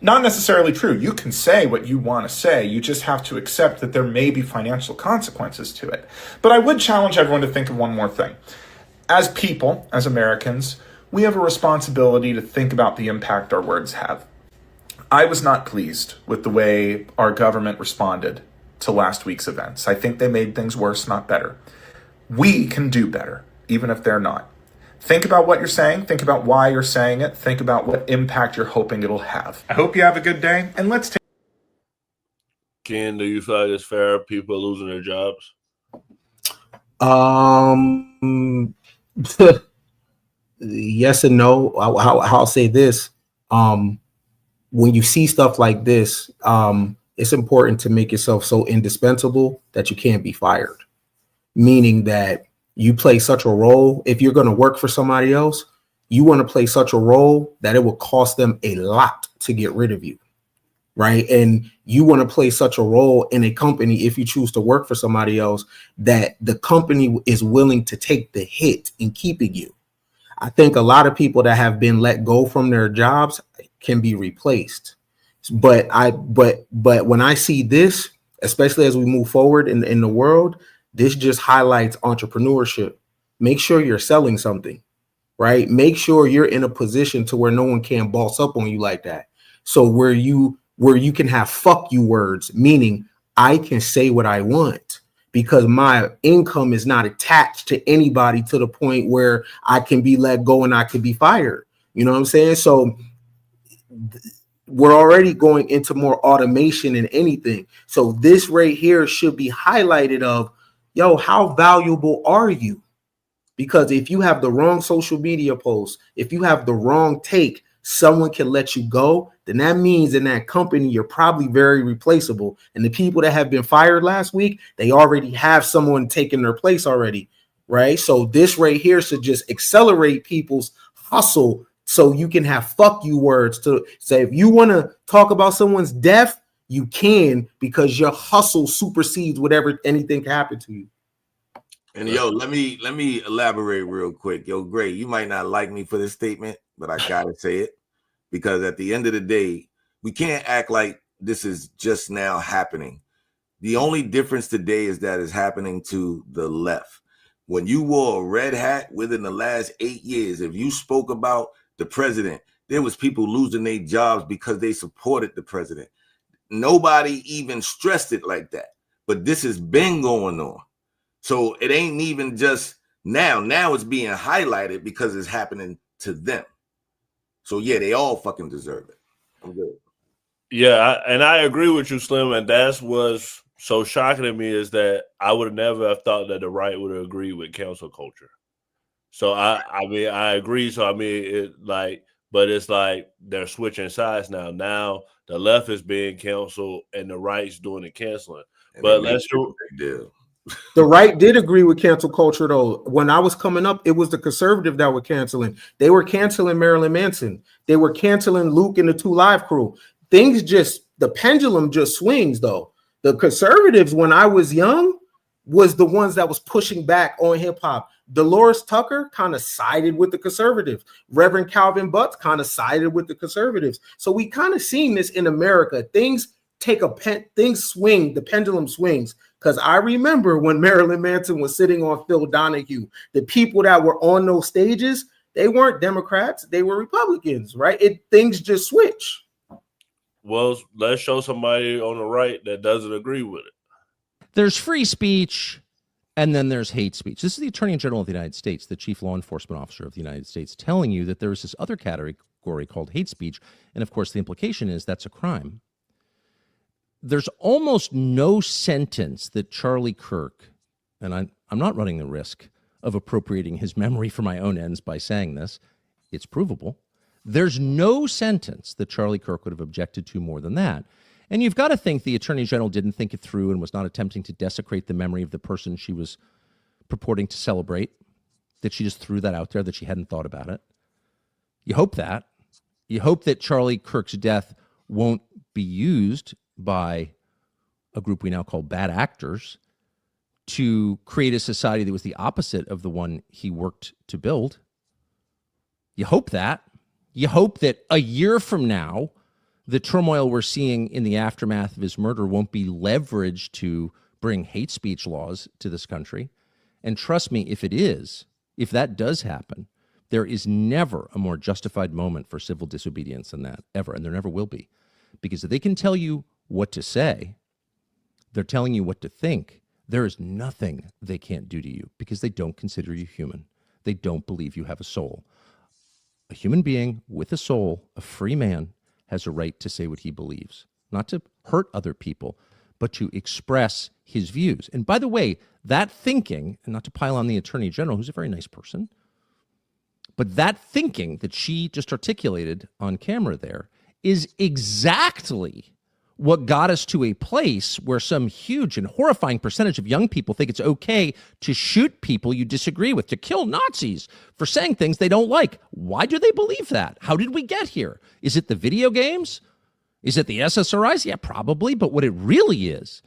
Not necessarily true. You can say what you want to say. You just have to accept that there may be financial consequences to it. But I would challenge everyone to think of one more thing. As people, as Americans, we have a responsibility to think about the impact our words have. I was not pleased with the way our government responded to last week's events. I think they made things worse, not better. We can do better, even if they're not. Think about what you're saying. Think about why you're saying it. Think about what impact you're hoping it'll have. I hope you have a good day, and let's take...
Ken, do you feel like it's fair people losing their jobs?
Yes and no. I'll say this. When you see stuff like this, it's important to make yourself so indispensable that you can't be fired. Meaning that you play such a role. If you're going to work for somebody else, you want to play such a role that it will cost them a lot to get rid of you. Right. And you want to play such a role in a company, if you choose to work for somebody else, that the company is willing to take the hit in keeping you. I think a lot of people that have been let go from their jobs can be replaced. But when I see this, especially as we move forward in the world, this just highlights entrepreneurship. Make sure you're selling something, right? Make sure you're in a position to where no one can boss up on you like that. So where you can have fuck you words, meaning I can say what I want because my income is not attached to anybody to the point where I can be let go and I can be fired. You know what I'm saying? So we're already going into more automation than anything. So this right here should be highlighted of, yo, how valuable are you? Because if you have the wrong social media post, if you have the wrong take, someone can let you go. Then that means in that company, you're probably very replaceable. And the people that have been fired last week, they already have someone taking their place already, right? So this right here should just accelerate people's hustle so you can have fuck you words to say, if you want to talk about someone's death, you can, because your hustle supersedes whatever anything can happen to you.
And yo, let me elaborate real quick. Yo, Gray, you might not like me for this statement, but I gotta say it because at the end of the day, we can't act like this is just now happening. The only difference today is that it's happening to the left. When you wore a red hat within the last 8 years, if you spoke about the president, there was people losing their jobs because they supported the president. Nobody even stressed it like that. but this has been going on. So it ain't even just now. Now it's being highlighted because it's happening to them. So yeah, they all fucking deserve it. I'm good.
Yeah, and I agree with you, Slim. And that's what's so shocking to me is that I would never have thought that the right would agree with cancel culture. So I mean, I agree. So I mean, but it's like they're switching sides now. Now the left is being canceled and the right's doing the canceling.
And
but let's do.
The right did agree with cancel culture, though. When I was coming up, it was the conservative that were canceling. They were canceling Marilyn Manson. They were canceling Luke and the 2 Live Crew. Things just, the pendulum just swings, though. The conservatives, when I was young, was the ones that was pushing back on hip hop. Dolores Tucker kind of sided with the conservatives. Reverend Calvin Butts kind of sided with the conservatives. So we kind of seen this in America. Things swing, the pendulum swings. Because I remember when Marilyn Manson was sitting on Phil Donahue, the people that were on those stages, they weren't Democrats, they were Republicans, right? Things just switch.
Well, let's show somebody on the right that doesn't agree with it.
There's free speech, and then there's hate speech. This is the Attorney General of the United States, the Chief Law Enforcement Officer of the United States, telling you that there is this other category called hate speech. And of course, the implication is that's a crime. There's almost no sentence that Charlie Kirk, and I'm not running the risk of appropriating his memory for my own ends by saying this, it's provable. There's no sentence that Charlie Kirk would have objected to more than that. And you've got to think the Attorney General didn't think it through and was not attempting to desecrate the memory of the person she was purporting to celebrate, that she just threw that out there, that she hadn't thought about it. You hope that. You hope that Charlie Kirk's death won't be used by a group we now call bad actors to create a society that was the opposite of the one he worked to build. You hope that. You hope that a year from now, the turmoil we're seeing in the aftermath of his murder won't be leveraged to bring hate speech laws to this country. And trust me, if it is, if that does happen, there is never a more justified moment for civil disobedience than that, ever. And there never will be. Because if they can tell you what to say, they're telling you what to think. There is nothing they can't do to you because they don't consider you human. They don't believe you have a soul. A human being with a soul, a free man, has a right to say what he believes, not to hurt other people, but to express his views. And by the way, that thinking, and not to pile on the Attorney General, who's a very nice person, but that thinking that she just articulated on camera there is exactly what got us to a place where some huge and horrifying percentage of young people think it's okay to shoot people you disagree with, to kill Nazis for saying things they don't like. Why do they believe that? How did we get here? Is it the video games? Is it the SSRIs? Yeah, probably. But what it really is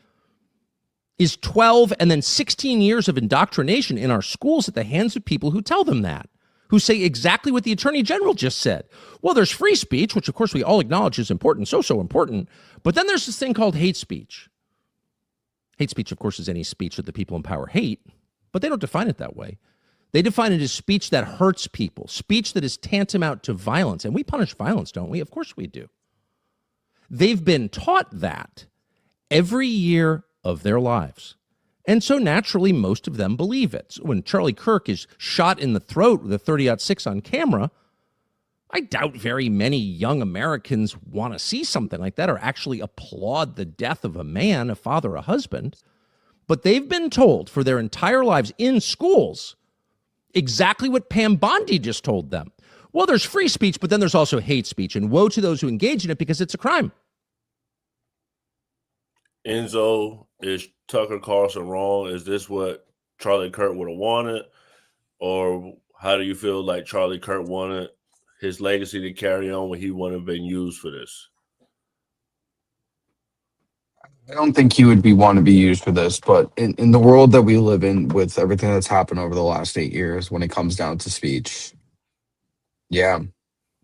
12 and then 16 years of indoctrination in our schools at the hands of people who tell them that, who say exactly what the Attorney General just said. Well, there's free speech, which of course we all acknowledge is important, so important. But then there's this thing called hate speech. Hate speech, of course, is any speech that the people in power hate, but they don't define it that way. They define it as speech that hurts people, speech that is tantamount to violence. And we punish violence, don't we? Of course we do. They've been taught that every year of their lives. And so naturally, most of them believe it. So when Charlie Kirk is shot in the throat with a 30-06 on camera, I doubt very many young Americans want to see something like that or actually applaud the death of a man, a father, a husband. But they've been told for their entire lives in schools exactly what Pam Bondi just told them. Well, there's free speech, but then there's also hate speech, and woe to those who engage in it because it's a crime.
Enzo, is Tucker Carlson wrong? Is this what Charlie Kirk would have wanted? Or how do you feel like Charlie Kirk wanted his legacy to carry on when he wouldn't have been used for this?
I don't think he would want to be used for this, but in the world that we live in with everything that's happened over the last 8 years, when it comes down to speech, yeah,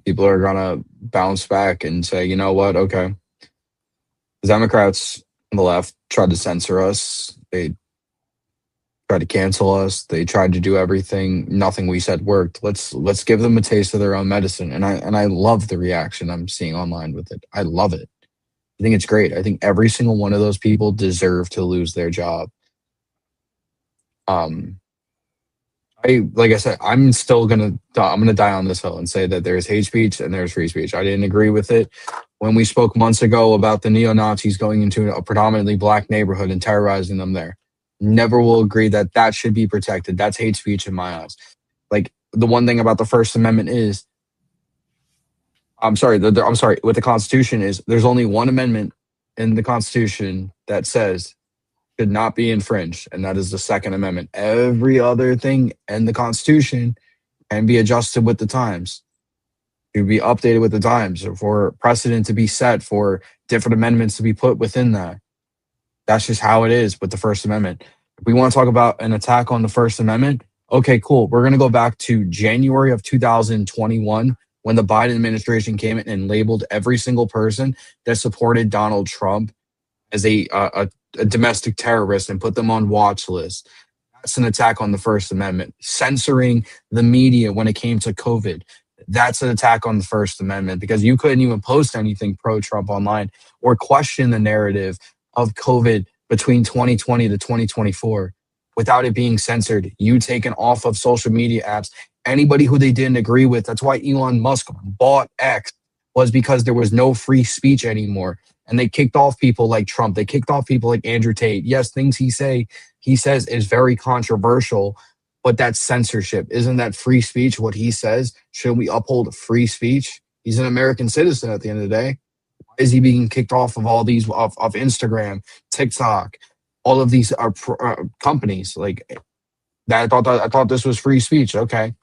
people are going to bounce back and say, you know what? Okay. The Democrats on the left tried to censor us. They tried to cancel us. They tried to do everything. Nothing we said worked. Let's give them a taste of their own medicine. And I love the reaction I'm seeing online with it. I love it. I think it's great. I think every single one of those people deserve to lose their job. Like I said, I'm gonna die on this hill and say that there's hate speech and there's free speech. I didn't agree with it when we spoke months ago about the neo-Nazis going into a predominantly black neighborhood and terrorizing them there. Never will agree that that should be protected. That's hate speech in my eyes. Like, the one thing about the First Amendment is, with the Constitution is there's only one amendment in the Constitution that says could not be infringed, and that is the Second Amendment. Every other thing in the Constitution can be adjusted with the times, to be updated with the times, or for precedent to be set, for different amendments to be put within that. That's just how it is with the First Amendment. If we want to talk about an attack on the First Amendment, okay, cool. We're going to go back to January of 2021 when the Biden administration came in and labeled every single person that supported Donald Trump as a domestic terrorist and put them on watch lists. That's an attack on the First Amendment. Censoring the media when it came to COVID, that's an attack on the First Amendment, because you couldn't even post anything pro-Trump online or question the narrative of COVID between 2020 to 2024 without it being censored. You taken off of social media apps. Anybody who they didn't agree with, that's why Elon Musk bought X, was because there was no free speech anymore. And they kicked off people like Trump. They kicked off people like Andrew Tate. Yes, things he says is very controversial, but that's censorship. Isn't that free speech, what he says? Should we uphold free speech? He's an American citizen at the end of the day. Why is he being kicked off of all these, of Instagram, TikTok, all of these companies? Like that, I thought this was free speech. Okay.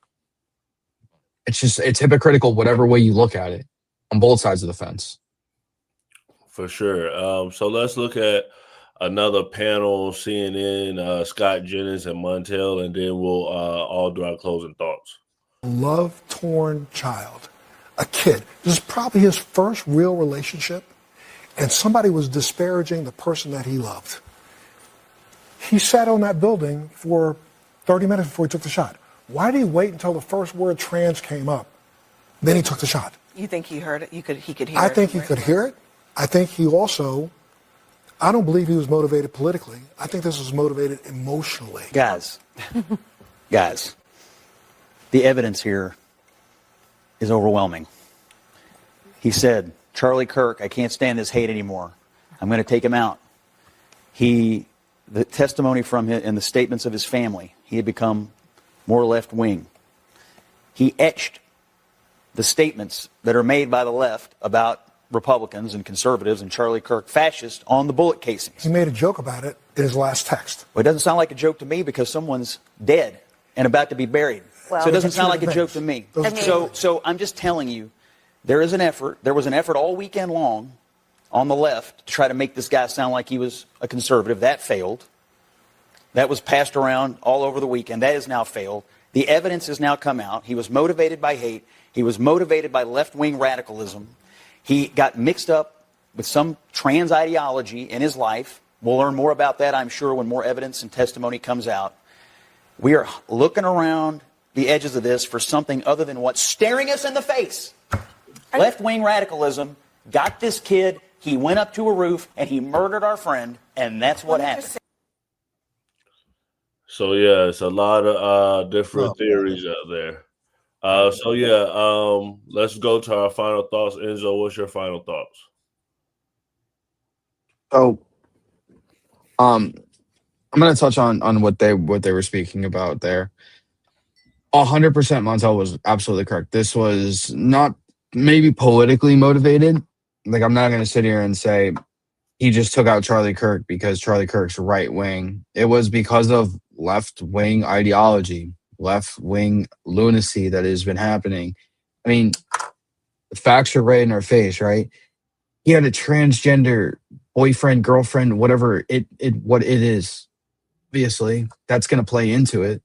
It's hypocritical whatever way you look at it on both sides of the fence.
For sure. So let's look at another panel, CNN, Scott Jennings and Montel, and then we'll all do our closing thoughts.
Love-torn child, a kid. This is probably his first real relationship, and somebody was disparaging the person that he loved. He sat on that building for 30 minutes before he took the shot. Why did he wait until the first word trans came up? Then he took the shot.
You think he heard it? He could hear it?
I think he could hear it. I think he also, I don't believe he was motivated politically. I think this was motivated emotionally.
Guys, the evidence here is overwhelming. He said, Charlie Kirk, I can't stand this hate anymore. I'm going to take him out. The testimony from him and the statements of his family, he had become more left-wing. He etched the statements that are made by the left about Republicans and conservatives and Charlie Kirk fascist on the bullet casings.
He made a joke about it in his last text.
Well, it doesn't sound like a joke to me because someone's dead and about to be buried.
Well,
so it doesn't sound like a joke to me.
So
I'm just telling you, there was an effort all weekend long on the left to try to make this guy sound like he was a conservative. That failed. That was passed around all over the weekend. That has now failed. The evidence has now come out. He was motivated by hate. He was motivated by left-wing radicalism. He got mixed up with some trans ideology in his life. We'll learn more about that, I'm sure, when more evidence and testimony comes out. We are looking around the edges of this for something other than what's staring us in the face. Left-wing radicalism got this kid. He went up to a roof and he murdered our friend, and that's what happened.
So, yeah, it's a lot of different theories out there. Let's go to our final thoughts. Enzo, what's your final thoughts?
So, I'm going to touch on what they were speaking about there. 100% Montel was absolutely correct. This was not maybe politically motivated. Like, I'm not going to sit here and say he just took out Charlie Kirk because Charlie Kirk's right wing. It was because of left wing ideology, left-wing lunacy that has been happening. I mean, the facts are right in our face, right? He had a transgender boyfriend, girlfriend, whatever what it is. Obviously, that's going to play into it.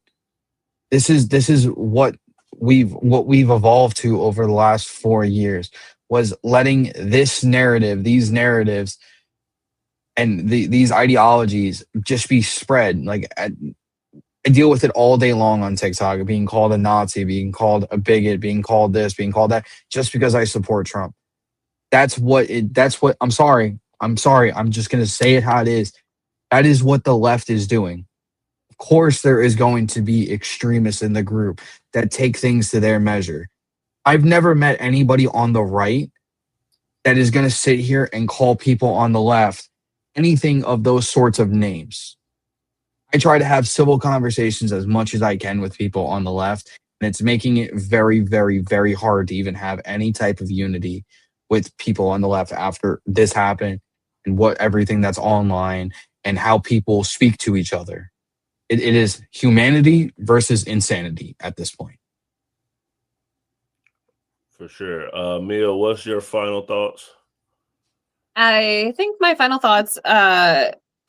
This is what we've evolved to over the last 4 years, was letting this narrative, these narratives, and these ideologies just be spread. Like, I deal with it all day long on TikTok, being called a Nazi, being called a bigot, being called this, being called that, just because I support Trump. I'm sorry. I'm sorry. I'm just going to say it how it is. That is what the left is doing. Of course, there is going to be extremists in the group that take things to their measure. I've never met anybody on the right that is going to sit here and call people on the left anything of those sorts of names. I try to have civil conversations as much as I can with people on the left, and it's making it very, very, very hard to even have any type of unity with people on the left after this happened and what everything that's online and how people speak to each other. It is humanity versus insanity at this point.
For sure. Mia, what's your final thoughts?
I think my final thoughts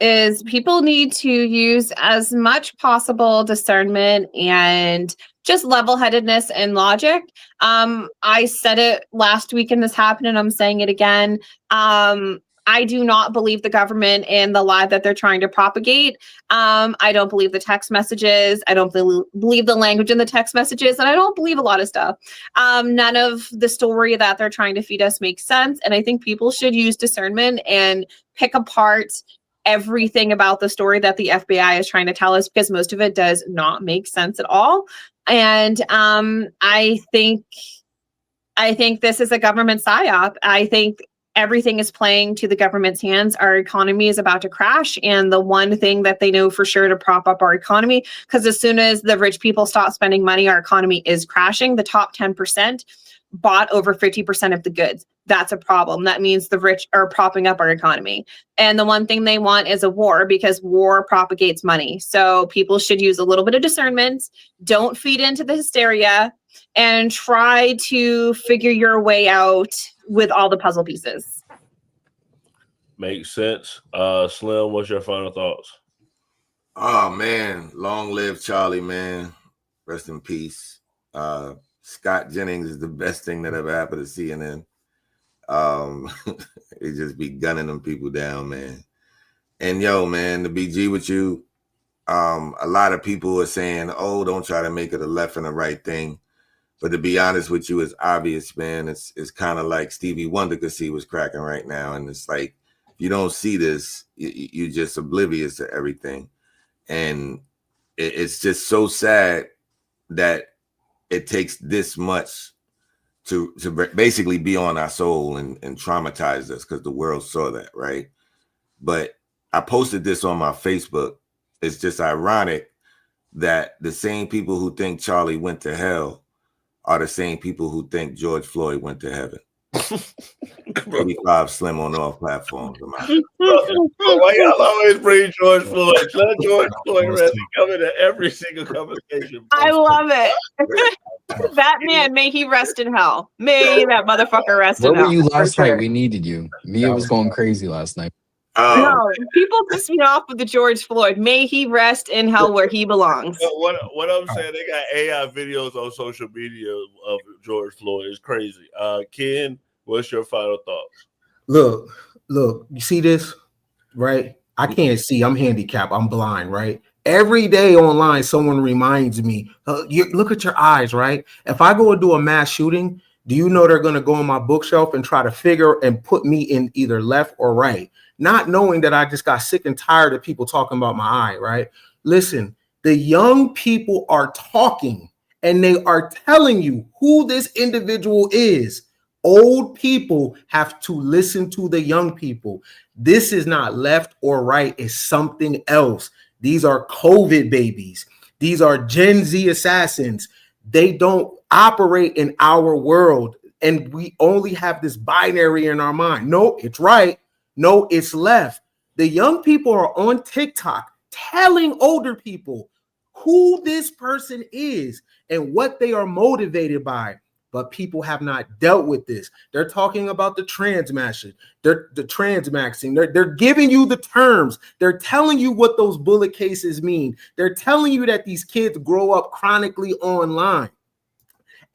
is people need to use as much possible discernment and just level-headedness and logic. I said it last week and this happened, and I'm saying it again. I do not believe the government and the lie that they're trying to propagate. I don't believe the text messages. I don't believe the language in the text messages, and I don't believe a lot of stuff. None of the story that they're trying to feed us makes sense, and I think people should use discernment and pick apart everything about the story that the FBI is trying to tell us, because most of it does not make sense at all. And I think this is a government psyop. I think everything is playing to the government's hands. Our economy is about to crash. And the one thing that they know for sure to prop up our economy, because as soon as the rich people stop spending money, our economy is crashing. The top 10% bought over 50% of the goods. That's a problem. That means the rich are propping up our economy. And the one thing they want is a war, because war propagates money. So people should use a little bit of discernment. Don't feed into the hysteria and try to figure your way out with all the puzzle pieces.
Makes sense. Slim, what's your final thoughts?
Oh man, long live Charlie, man. Rest in peace. Scott Jennings is the best thing that ever happened to CNN. It just be gunning them people down, man. And yo, man, to be G with you, a lot of people are saying, oh, don't try to make it a left and a right thing. But to be honest with you, it's obvious, man. It's kind of like Stevie Wonder could see what's cracking right now. And it's like, if you don't see this, you're just oblivious to everything. And it's just so sad that it takes this much to basically be on our soul and traumatize us, because the world saw that, right? But I posted this on my Facebook. It's just ironic that the same people who think Charlie went to hell are the same people who think George Floyd went to heaven. 85 Slim on all platforms.
Why y'all always bring George Floyd? Let George Floyd rest. Come into every single conversation.
I love it. That man, may he rest in hell. May that motherfucker rest in
Where
hell.
were you last night? We needed you. Mia was going crazy last night.
No, people piss me off with the George Floyd. May he rest in hell where he belongs.
What I'm saying, they got AI videos on social media of George Floyd. It's crazy. Ken, what's your final thoughts?
Look, you see this, right? I can't see. I'm handicapped. I'm blind, right? Every day online, someone reminds me, look at your eyes, right? If I go and do a mass shooting, do you know they're going to go on my bookshelf and try to figure and put me in either left or right? Not knowing that I just got sick and tired of people talking about my eye, right? Listen, the young people are talking and they are telling you who this individual is. Old people have to listen to the young people. This is not left or right. It's something else. These are COVID babies. These are Gen Z assassins. They don't operate in our world. And we only have this binary in our mind. No, it's right. No, it's left. The young people are on TikTok telling older people who this person is and what they are motivated by. But people have not dealt with this. They're talking about the transmaxing. They're giving you the terms. They're telling you what those bullet cases mean. They're telling you that these kids grow up chronically online.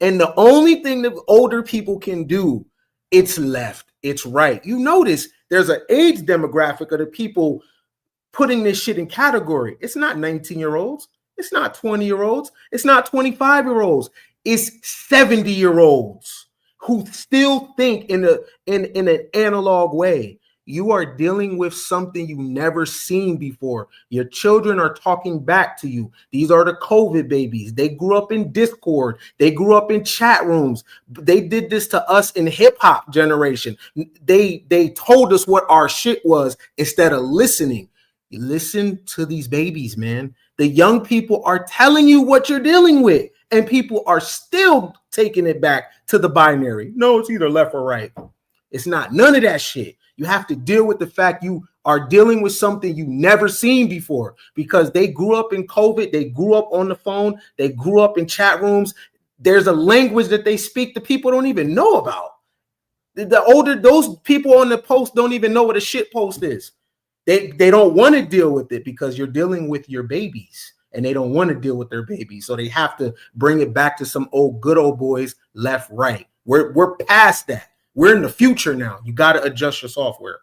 And the only thing that older people can do, it's left, it's right. You notice there's an age demographic of the people putting this shit in category. It's not 19-year-olds. It's not 20-year-olds. It's not 25-year-olds. It's 70-year-olds who still think in an analog way. You are dealing with something you've never seen before. Your children are talking back to you. These are the COVID babies. They grew up in Discord. They grew up in chat rooms. They did this to us in hip hop generation. They told us what our shit was instead of listening. You listen to these babies, man. The young people are telling you what you're dealing with, and people are still taking it back to the binary. No, it's either left or right. It's not. None of that shit. You have to deal with the fact you are dealing with something you've never seen before, because they grew up in COVID. They grew up on the phone. They grew up in chat rooms. There's a language that they speak that people don't even know about. Those people on the post don't even know what a shit post is. They don't want to deal with it because you're dealing with your babies, and they don't want to deal with their babies. So they have to bring it back to some good old boys, left, right. We're past that. We're in the future now. You got to adjust your software.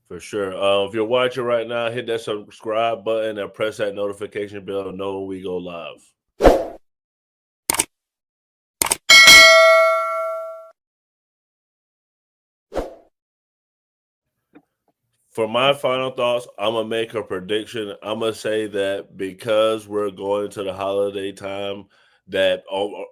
For sure. If you're watching right now, hit that subscribe button and press that notification bell to know when we go live. For my final thoughts, I'm going to make a prediction. I'm going to say that because we're going to the holiday time, that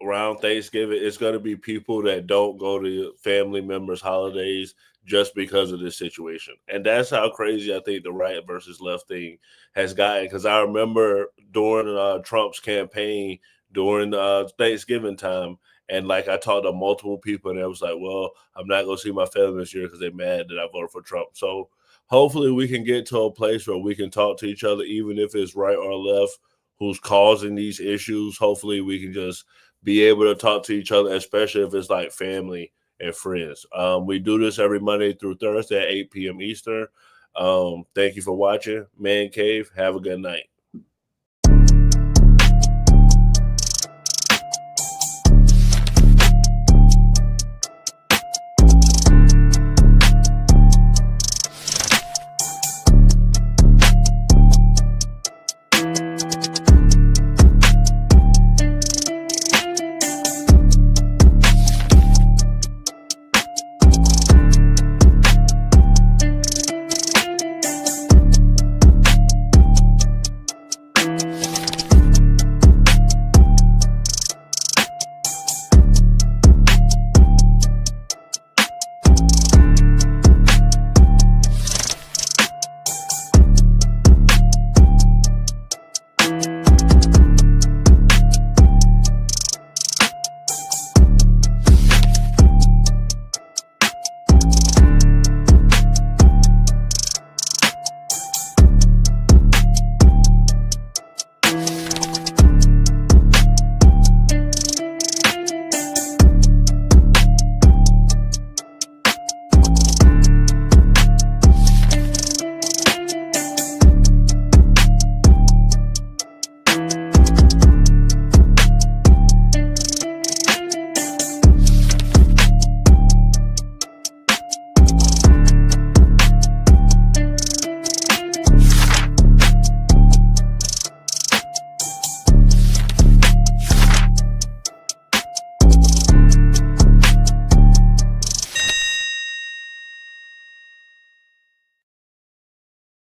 around Thanksgiving, it's going to be people that don't go to family members' holidays just because of this situation. And that's how crazy I think the right versus left thing has gotten. Because I remember during Trump's campaign, during Thanksgiving time, and like I talked to multiple people, and it was like, well, I'm not going to see my family this year because they're mad that I voted for Trump. So hopefully we can get to a place where we can talk to each other, even if it's right or left, who's causing these issues. Hopefully we can just be able to talk to each other, especially if it's like family and friends. We do this every Monday through Thursday at 8 p.m. Eastern. Thank you for watching. Man Cave. Have a good night.